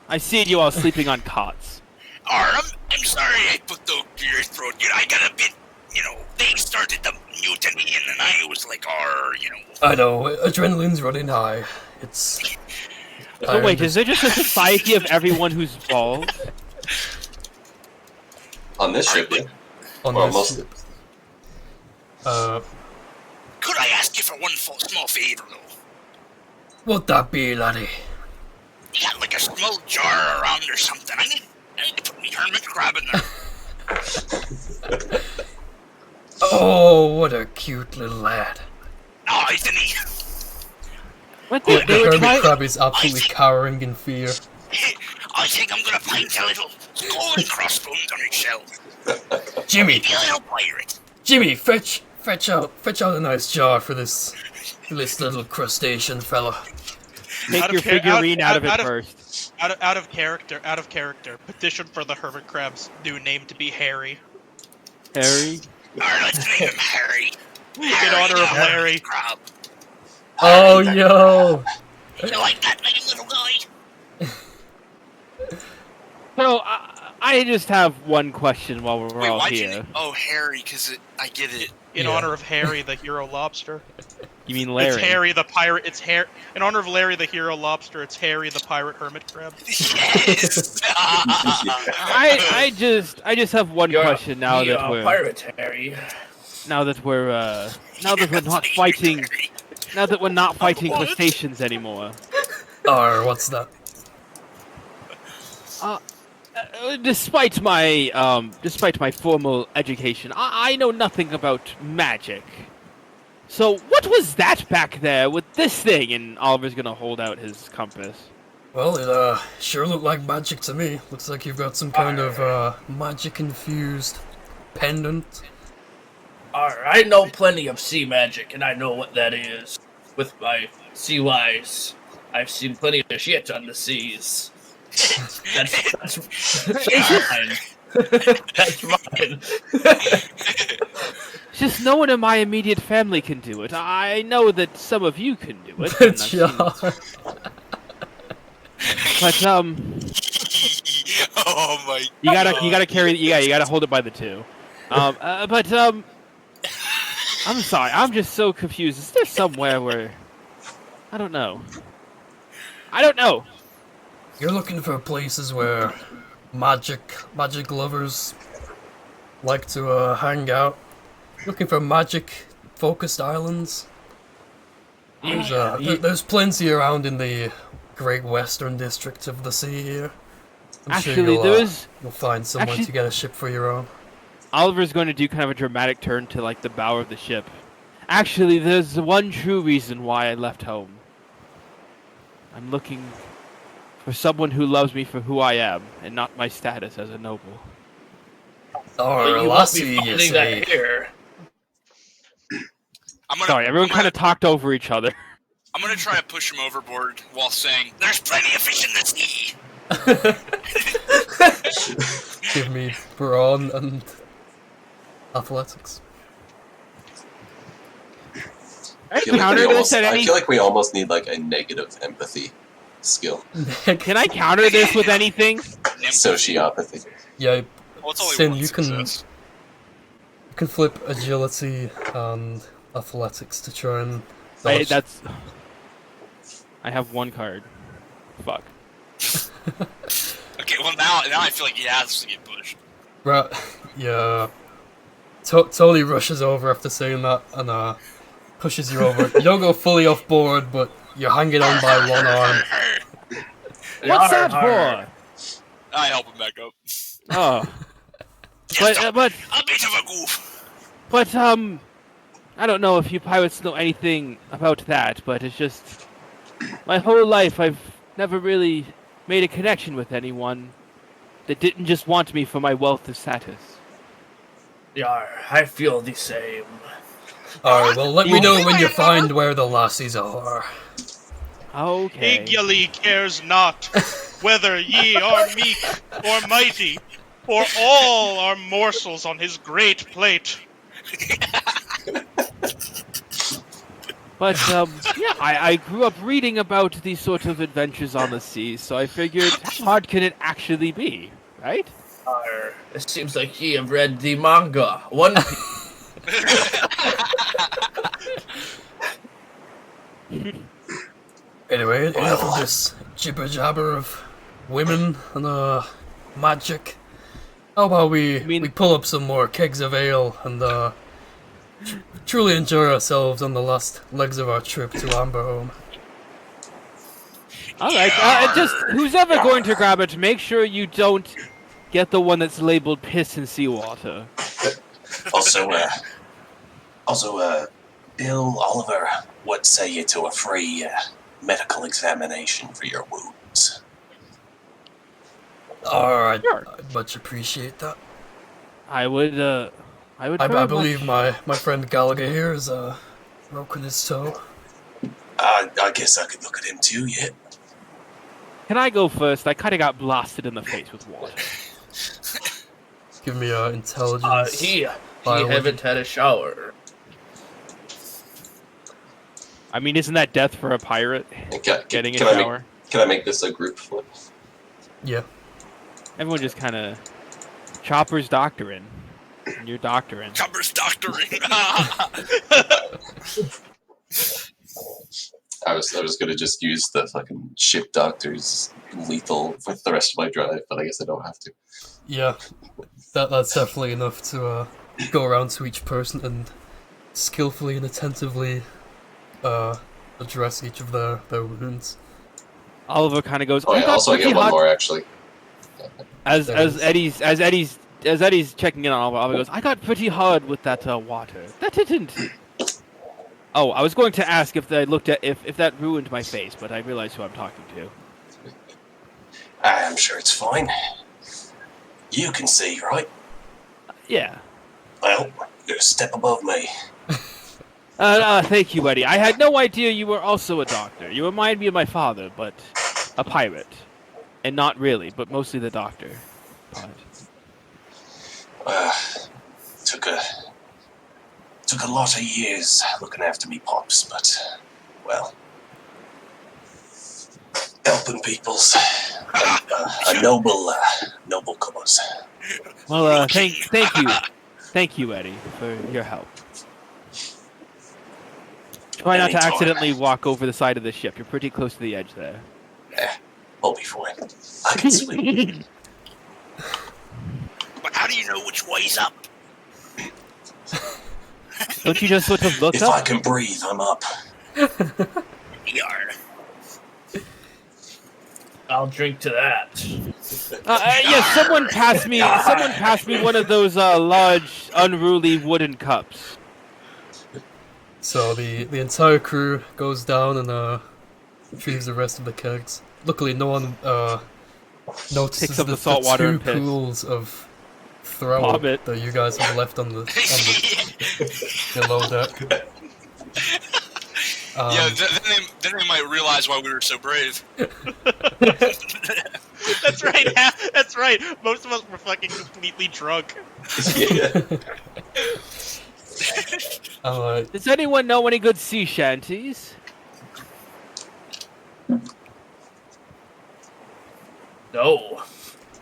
I see you all sleeping on cots. I'm sorry I put the hook to your throat. You know, I got a bit, they started the mutiny, and then I was like, I know, adrenaline's running high. It's... So wait, is there just a society of everyone who's bald? On this ship, yeah. on Or this most ship? could I ask you for one small favor, though? What'd that be, laddie? You got like a small jar around or something. I need to put me hermit crab in there. Oh, what a cute little lad. Oh, isn't he? What The they were hermit trying? crab is absolutely cowering in fear. I think I'm gonna find a little skull and crossbones on his shell. Jimmy, Maybe I'll pirate. Jimmy, fetch out a nice jar for this little crustacean fella. Take your figurine out of it first. Out of character. Petition for the hermit crab's new name to be Harry. Harry. Alright, let's name him Harry. In honor of Larry. Crab. Oh, yo! You like that name, little guy? So I just have one question while we're Wait, all why'd here. you? Oh, Harry, because I get it. In honor of Harry, the hero lobster. You mean Larry? It's Harry the pirate. In honor of Larry the hero lobster. It's Harry the pirate hermit crab. Yes. I just have one question now that we're pirate, Harry. now that we're not fighting crustaceans anymore. What's that? Despite my formal education, I know nothing about magic. So what was that back there with this thing? And Oliver's gonna hold out his compass. Well, it sure looked like magic to me. Looks like you've got some kind of magic-infused pendant. I know plenty of sea magic, and I know what that is. With my sea wise, I've seen plenty of shit on the seas. That's mine. That's mine. Just no one in my immediate family can do it. I know that some of you can do it. and I've seen it. But Oh my. you gotta carry. Yeah, you gotta hold it by the two. But I'm sorry. I'm just so confused. Is there somewhere where I don't know? You're looking for places where magic lovers like to hang out. Looking for magic-focused islands. There's plenty around in the Great Western District of the sea here. I'm sure you'll find someone to get a ship for your own. Oliver's going to do kind of a dramatic turn to like the bow of the ship. Actually, there's one true reason why I left home. I'm looking for someone who loves me for who I am, and not my status as a noble. Or lassie, you say. Here. Sorry, everyone kind of talked over each other. I'm gonna try to push him overboard while saying, "There's plenty of fish in the sea." Give me brawn and athletics. I feel like we almost need like a negative empathy skill. Can I counter this with anything? Sociopathy. Yeah, Well, it's only Sin, one you success. can flip agility and athletics to try and dodge. I have one card. Fuck. Okay, well now I feel like he has to get pushed. Right, yeah. Totally rushes over after saying that and pushes you over. You don't go fully off board, but you're hanging on by one arm. What's that for? I help him back up. Oh. But a bit of a goof. But I don't know if you pirates know anything about that, but it's just my whole life I've never really made a connection with anyone that didn't just want me for my wealth of status. Yeah, I feel the same. Alright, well let me know when you find where the lassies are. Okay. Eagerly cares not whether ye are meek or mighty, or all are morsels on his great plate. But yeah, I grew up reading about these sort of adventures on the sea, so I figured how hard can it actually be, right? It seems like ye have read the manga. One Anyway, enough of this jibber jabber of women and magic. How about we pull up some more kegs of ale and truly enjoy ourselves on the last legs of our trip to Amberhome. All right, just who's ever going to grab it, make sure you don't get the one that's labeled piss and seawater. Also, Bill, Oliver, what say you to a free medical examination for your wounds? Alright, Sure. I'd much appreciate that. I would I very believe much... my friend Gallagher here has broken his toe. I guess I could look at him too, yeah. Can I go first? I kind of got blasted in the face with water. Give me intelligence. He biology. haven't had a shower. I mean, isn't that death for a pirate? Getting a can shower? Can I make this a group flip? Yeah. Everyone just kind of... Chopper's doctoring. And you're doctoring. Chopper's doctoring. I was gonna just use the fucking ship doctor's lethal with the rest of my drive, but I guess I don't have to. Yeah. That's definitely enough to go around to each person and skillfully and attentively address each of their wounds. Oliver kind of goes. Oh yeah, also I get one more actually. As Eddie's checking in on Oliver goes, I got pretty hard with that water. That didn't. Oh, I was going to ask if I looked at if that ruined my face, but I realized who I'm talking to. I'm sure it's fine. You can see, right? Yeah. Well, you're a step above me. Thank you, Eddie. I had no idea you were also a doctor. You remind me of my father, but a pirate. And not really, but mostly the doctor part. Took a lot of years looking after me pops, but, well, helping people's a noble cause. Well, thank you, Eddie, for your help. Try not to accidentally walk over the side of the ship. You're pretty close to the edge there. I'll be fine. I can swim. But how do you know which way's up? Don't you just sort of look If up? I can breathe, I'm up. Yard. I'll drink to that. Yes, someone passed me one of those large, unruly wooden cups. So the entire crew goes down and retrieves the rest of the kegs. Luckily, no one notices Picks up the saltwater two and piss. pools of throw Vomit. that you guys have left on the below deck. Yeah, then they might realize why we were so brave. That's right. That's right. Most of us were fucking completely drunk. Yeah. Does anyone know any good sea shanties? No.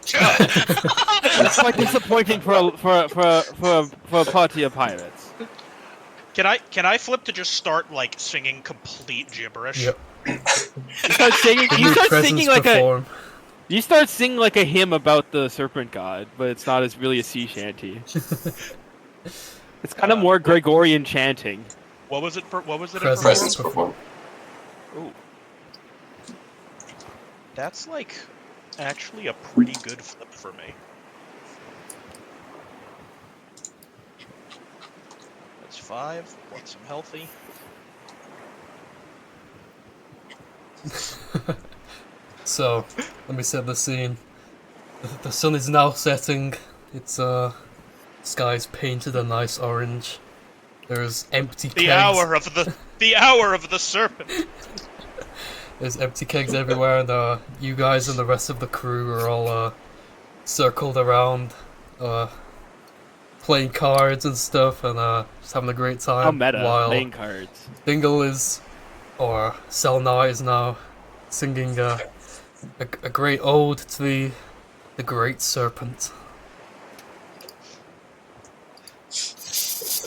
It's quite disappointing for a party of pirates. Can I flip to just start like singing complete gibberish? Yep. You start singing like perform. You start singing like a hymn about the serpent god, but it's not as really a sea shanty. It's kind of more Gregorian chanting. What was it? What was it? Presence perform. Ooh. That's like actually a pretty good flip for me. That's 5. Want some healthy. So, let me set the scene. The sun is now setting. It's sky's painted a nice orange. There's empty kegs. The hour of the serpent. There's empty kegs everywhere, and you guys and the rest of the crew are all circled around, playing cards and stuff, and just having a great time. How meta, while playing cards. Dingle is, or Selnai is now, singing a great ode to the great serpent.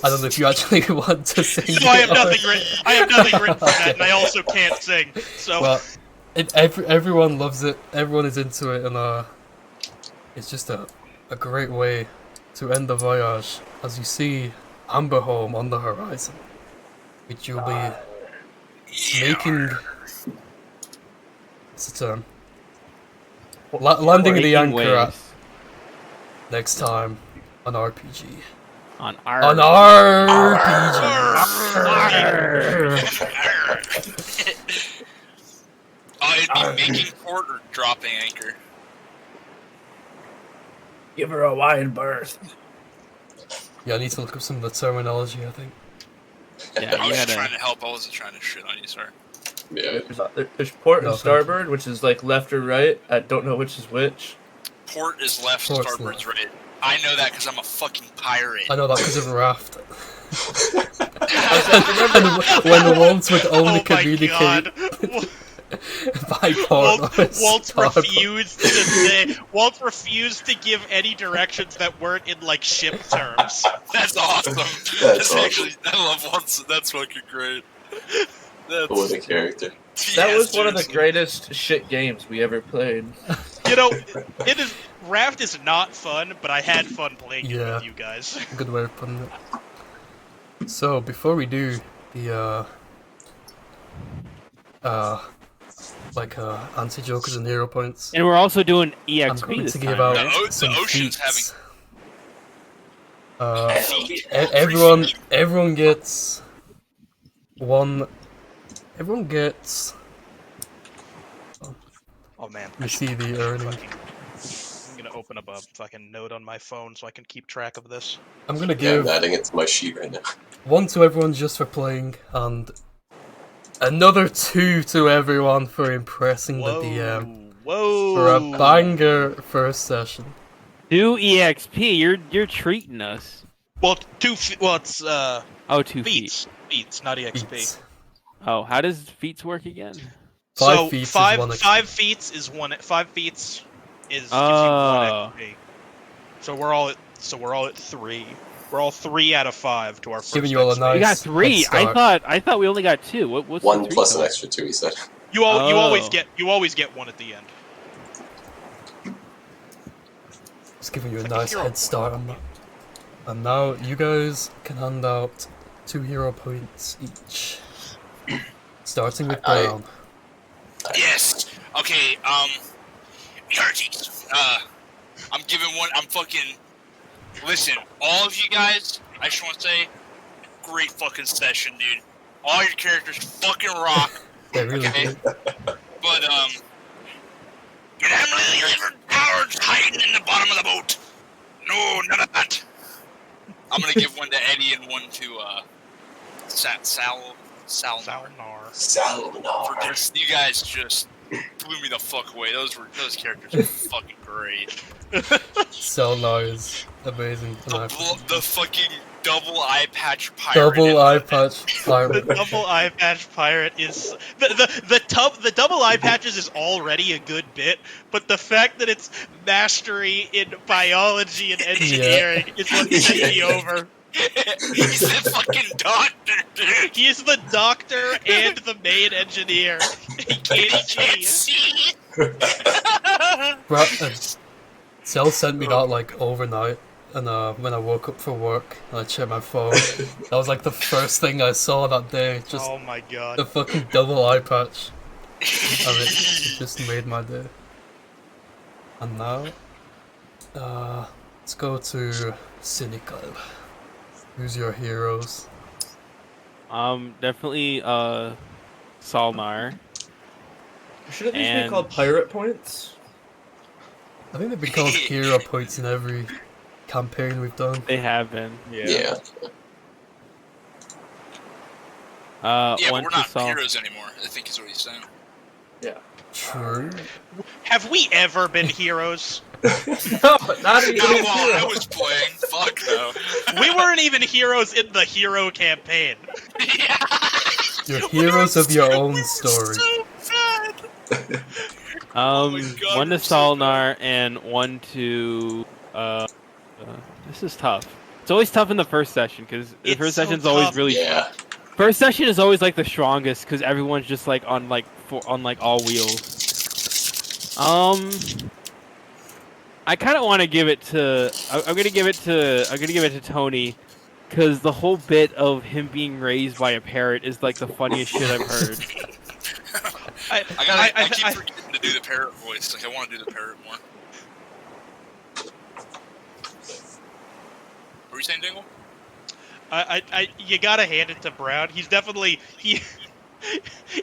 I don't know if you actually want to sing. No, I have nothing written. I have nothing written for that, and I also can't sing. So, well, everyone loves it. Everyone is into it, and it's just a great way to end the voyage as you see Amberholm on the horizon, which you'll be making It's a term. Landing the Breaking anchor at waves. next time on RPG. On RPG. It'd be making port or dropping anchor. Give her a wide berth. Yeah, I need to look up some of the terminology, I think. Yeah, I you was had just trying to help. I wasn't trying to shit on you, sir. Yeah. There's port No, and thank you. starboard, which is like left or right. I don't know which is which. Port is left, Port's starboard's left. right. I know that because I'm a fucking pirate. I know that because of Raft. Remember, When the Waltz would only Oh my communicate god. by port. Walt refused to give any directions that weren't in like ship terms. That's awesome. That's Actually, I love Watson. That's fucking great. That's, What a character. that yes, was one of the seriously. greatest shit games we ever played. You know, Raft is not fun, but I had fun playing it Yeah. with you guys. Good way of putting it. So, before we do the, anti-jokers and hero points, And we're also doing I'm EXP going this to time. give out The some ocean's feats. Feet. Everyone gets one. Everyone gets. Oh man. Let me see the earning. I'm gonna open up a fucking note on my phone so I can keep track of this. I'm gonna Yeah, I'm give adding it to my sheet right now. one to everyone just for playing, and another 2 to everyone for impressing the DM Whoa. for a banger first session. Do EXP, you're treating us. Well, it's Oh, 2 feet. Feats, not EXP. Feats. Oh, how does feats work again? 5 So feats is five 1 XP. 5 feats is 1. 5 feats is gives you 1 Oh. XP. So we're all at 3. We're all 3 out of 5 to our first. Giving you all a XP. nice We got 3. head start. I thought we only got 2. What's One the 3 plus an total? extra 2, he said. You always Oh. get 1 at the end. Just giving you a It's like a nice hero head point. start on that. And now you guys can hand out 2 hero points each. Starting with I- Brown. Yes. Okay. Yardies. I'm giving one. I'm fucking. Listen, all of you guys. I just want to say, great fucking session, dude. All your characters fucking rock. They really Okay. do. But get Emily liver powers hiding in the bottom of the boat. No, none of that. I'm gonna give one to Eddie and one to Sal. Salnar. Salmanar. For just you guys just blew me the fuck away. Those characters were fucking great. Selnar is amazing. The fucking double eye patch pirate. Double eye patch The pirate. double eye patch pirate is the double eye patches is already a good bit, but the fact that it's mastery in biology and engineering is what sent me over. He's the fucking doctor, dude. He is the doctor and the main engineer. He can't Can't see. see. Cell sent me that like overnight, and when I woke up for work, I checked my phone. That was like the first thing I saw that day. Just Oh my god. the fucking double eye patch, and it just made my day. And now, let's go to Cynical. Who's your heroes? Definitely Salnar. Shouldn't these And- be called pirate points? I think they've been called hero points in every campaign we've done. They have been. Yeah. Yeah, but One we're to not Sal. heroes anymore. I think is what he's saying. True. Have we ever been heroes? No, but not even Not a while I hero. was playing. Fuck no. We weren't even heroes in the hero campaign. You're heroes of your own story. So sad. Um, my God, one to we're so Salnar and one to this is tough. It's always tough in the first session because the It's first so session's always tough. really. Yeah. First session is always like the strongest because everyone's just like on like all wheels. I kind of want to give it to. I'm gonna give it to Tony, because the whole bit of him being raised by a parrot is like the funniest shit I've heard. I keep forgetting to to do the parrot voice. Like, I want to do the parrot more. What were you saying, Dingle? You gotta hand it to Brown. He's definitely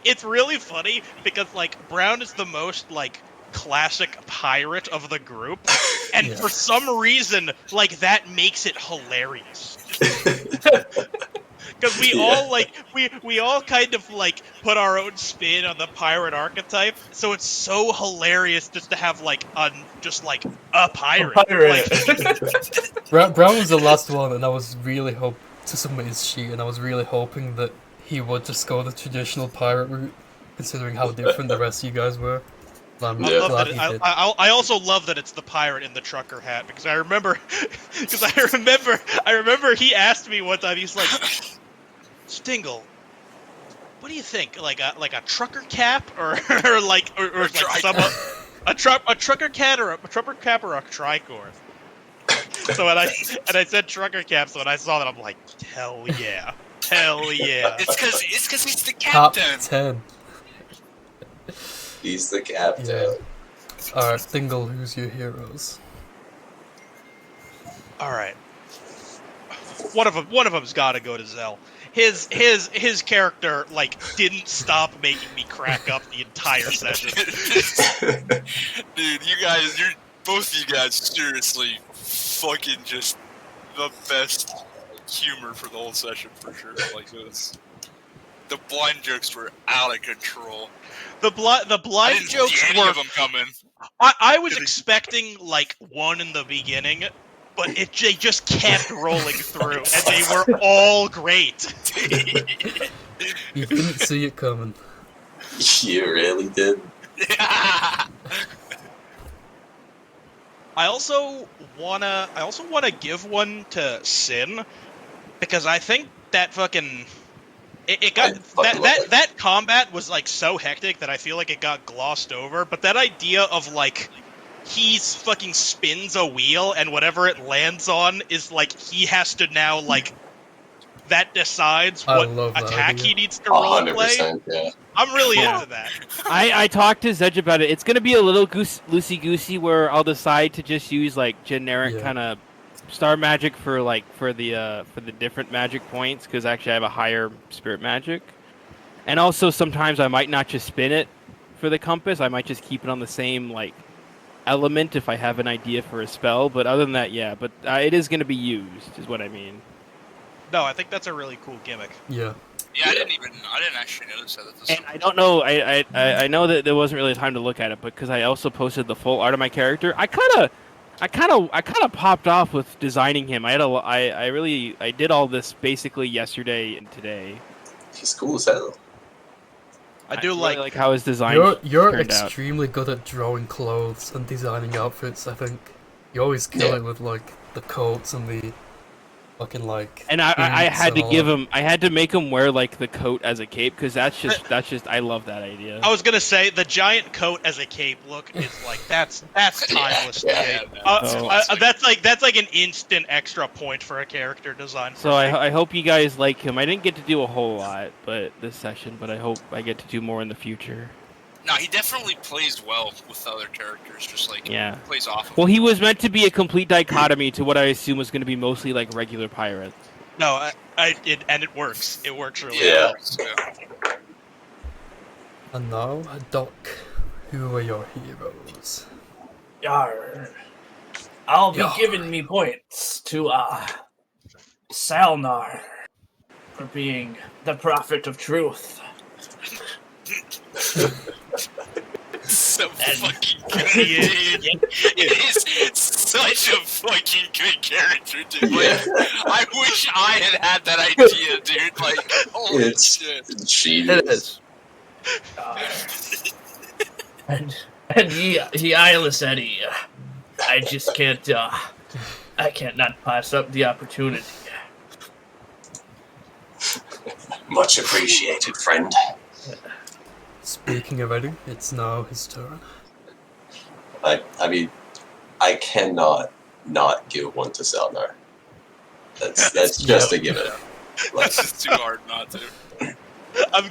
It's really funny because like Brown is the most like classic pirate of the group, and for some reason like that makes it hilarious. Because we all like we all kind of like put our own spin on the pirate archetype, so it's so hilarious just to have like a pirate. Brown was the last one, and I was really to submit his sheet, and I was really hoping that he would just go the traditional pirate route, considering how different the rest of you guys were. I'm glad he did. I also love that it's the pirate in the trucker hat, because I remember he asked me one time, he's like, Stingle, what do you think? Like a trucker cap or like a trucker cat or a tricorn? So when I said trucker cap, so when I saw that, I'm like, hell yeah. It's because he's the Top captain. 10. He's the captain. Yeah. Alright, Stingle, who's your heroes? Alright. One of them's gotta go to Zell. His character like didn't stop making me crack up the entire session. Dude, both of you guys seriously fucking just the best humor for the whole session for sure. Like this, the blind jokes were out of control. The blind jokes see any were. Of them coming. I was expecting like one in the beginning, but they just kept rolling through, and they were all great. You didn't see it coming. You really did. I also wanna give one to Sin, because I think that fucking that combat was like so hectic that I feel like it got glossed over. But that idea of like he fucking spins a wheel and whatever it lands on is like he has to now like that decides what attack he needs to roleplay. Yeah. I'm really into that. I talked to Zedge about it. It's gonna be a little loosey-goosey where I'll decide to just use like generic kind of star magic for the different magic points, because actually I have a higher spirit magic, and also sometimes I might not just spin it for the compass. I might just keep it on the same like element if I have an idea for a spell. But other than that, yeah. But it is gonna be used, is what I mean. No, I think that's a really cool gimmick. Yeah. Yeah, I didn't actually notice that. And I don't know. I know that there wasn't really time to look at it, but because I also posted the full art of my character, I kind of popped off with designing him. I did all this basically yesterday and today. He's cool as hell. I do really like how his design. You're extremely good at drawing clothes and designing outfits. I think you always kill it with like the coats and the fucking like. And I had to give him. I had to make him wear like the coat as a cape, because that's just. I love that idea. I was gonna say the giant coat as a cape look is like that's timeless. That's like an instant extra point for a character design. So I hope you guys like him. I didn't get to do a whole lot, this session, but I hope I get to do more in the future. No, he definitely plays well with other characters. Just like he plays off. Well, he was meant to be a complete dichotomy to what I assume was going to be mostly like regular pirates. No, it works. It works really well. And now, Doc, who are your heroes? Yarr. I'll be giving me points to Salnar for being the prophet of truth. So fucking good, dude. It is such a fucking good character, dude. Like, I wish I had that idea, dude. Like, holy shit. It is. And he eyeless Eddie. I just can't. I can't not pass up the opportunity. Much appreciated, friend. Speaking of Eddie, it's now his turn. I mean, I cannot not give one to Salnar. That's just a given. That's just too hard not to. I'm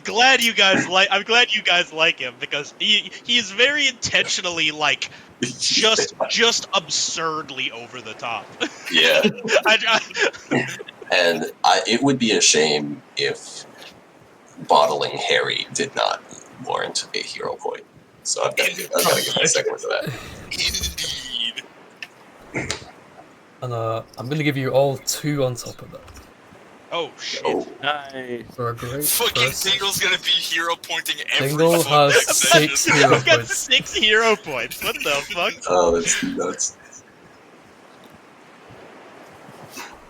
glad you guys like him because he is very intentionally like just absurdly over the top. Yeah, I, and it would be a shame if bottling Harry did not warrant a hero point. So I've got to give my second one to that. Indeed. And I'm gonna give you all 2 on top of that. oh shit! Oh, Nice. For a great Fucking first. Dingle's gonna be hero pointing every Dingle fucking has session. 6 hero I've got points. 6 hero points. What the fuck? oh, that's nuts.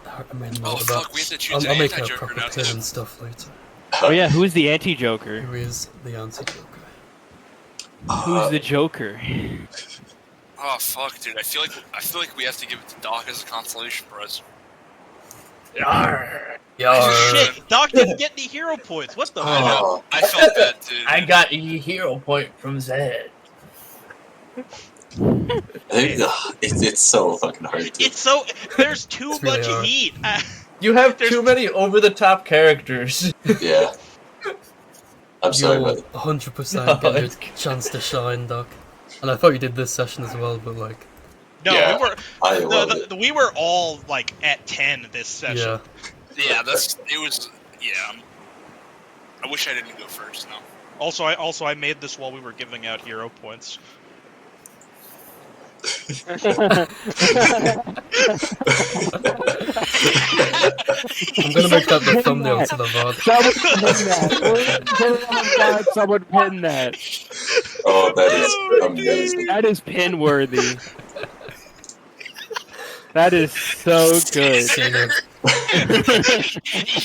I made a Oh, note of fuck, that. we have to choose I'll an make a anti-Joker proper now, pin too. and stuff later. Oh yeah, who's the anti-Joker? Who is the anti-Joker? Who's the Joker? Oh fuck, dude! I feel like we have to give it to Doc as a consolation prize. Arr. Shit! Doc didn't get any hero points. What the I fuck? know. I felt bad, dude. I got a hero point from Zed. It's so fucking hard to. It's so there's too It's really much hard. heat. You have There's- too many over-the-top characters. Yeah. I'm sorry, You'll but 100% No, get your it's good. chance to shine, Doc. And I thought you did this session as well, but like, No, Yeah, we were I love it. we were all like at 10 this session. yeah. Yeah, I wish I didn't go first. No. Also, I made this while we were giving out hero points. I'm gonna make that the thumbnail to the VOD. Someone pin that. Oh, that is amazing. That is pin worthy. That is so good. Say no.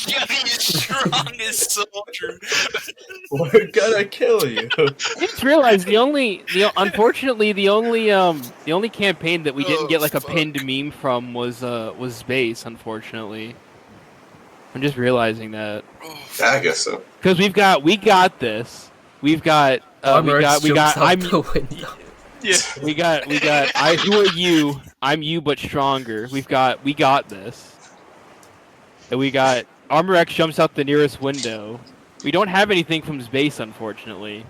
Johnny is strong as soldier. We're gonna kill you. I just realized unfortunately the only campaign that we didn't get like a fuck. pinned meme from was Space. Unfortunately, I'm just realizing that Oh, Yeah, I guess so. because we got this. We've got Armor we jumps got out the window. we got who are you? I'm you but stronger. We got this. And we got Armor X jumps out the nearest window. We don't have anything from Space, unfortunately.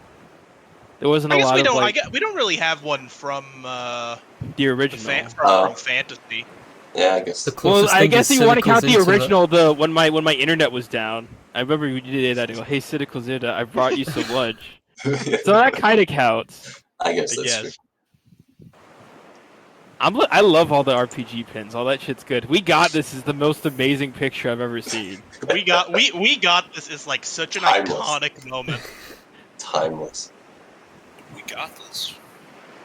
There wasn't I a guess lot we of don't. like we don't really have one from the the original. from Fantasy. Yeah, I guess. The Well, closest I thing guess is if you want to Cynical's count the internet. original, when my internet was down, I remember we did that. I go, "Hey, Cynical Zeta, I brought you some lunch." So that kind of counts. I guess I that's true. guess. I love all the RPG pins. All that shit's good. We got this is the most amazing picture I've ever seen. We got this is like such an Timeless. iconic moment. Timeless. we got this.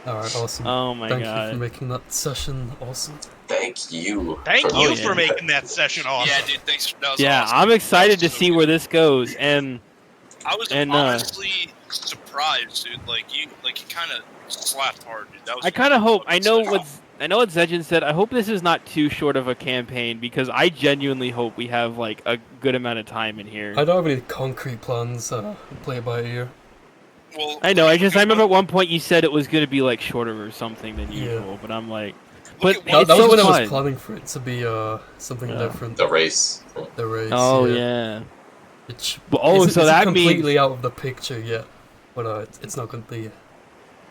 Alright, awesome. Oh my Thank you god. for making that session awesome. Thank you. Thank for you making for it. making that session awesome. Yeah, dude. Thanks. That was Yeah, awesome. I'm excited That to was see so where good. this goes, and I was and, honestly surprised, dude. Like you kind of slapped hard, dude. That was. I kind of hope. fucking sick. I know what Zedgen said. I hope this is not too short of a campaign because I genuinely hope we have like a good amount of time in here. I don't have any concrete plans, play it by ear. Well, I know. I remember at one point you said it was gonna be like shorter or something than Yeah. usual, but I'm like, Look but at That, it's that was so when I fun. was planning for it to be something Yeah. different. The race. The race. Oh yeah. Which But, oh, isn't, so isn't that completely means out of the picture yet, but it's not going to be.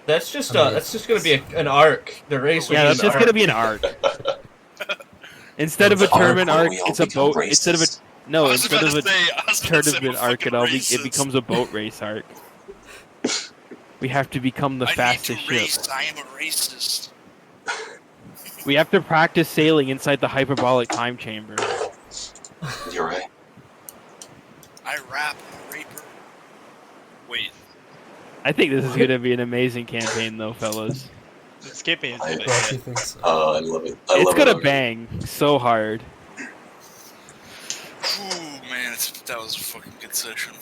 That's just I mean, gonna be an arc. The race. yeah, that's just gonna be an arc. Instead of a It's arc tournament when arc, we all it's a become boat. Instead of a racist. no, I was instead about of to a say, I was about to say tournament we're arc, fucking it racist. becomes a boat race arc. We have to become the I fastest need to race. ship. I am a racist. We have to practice sailing inside the hyperbolic time chamber. You're right. I rap. I'm a raper. Wait. I think this is going to be an amazing campaign, though, fellas. This campaign is I- gonna Well, hit. you think so? I love it. I It's love going it to bang so hard. Ooh, man, that was a fucking good session.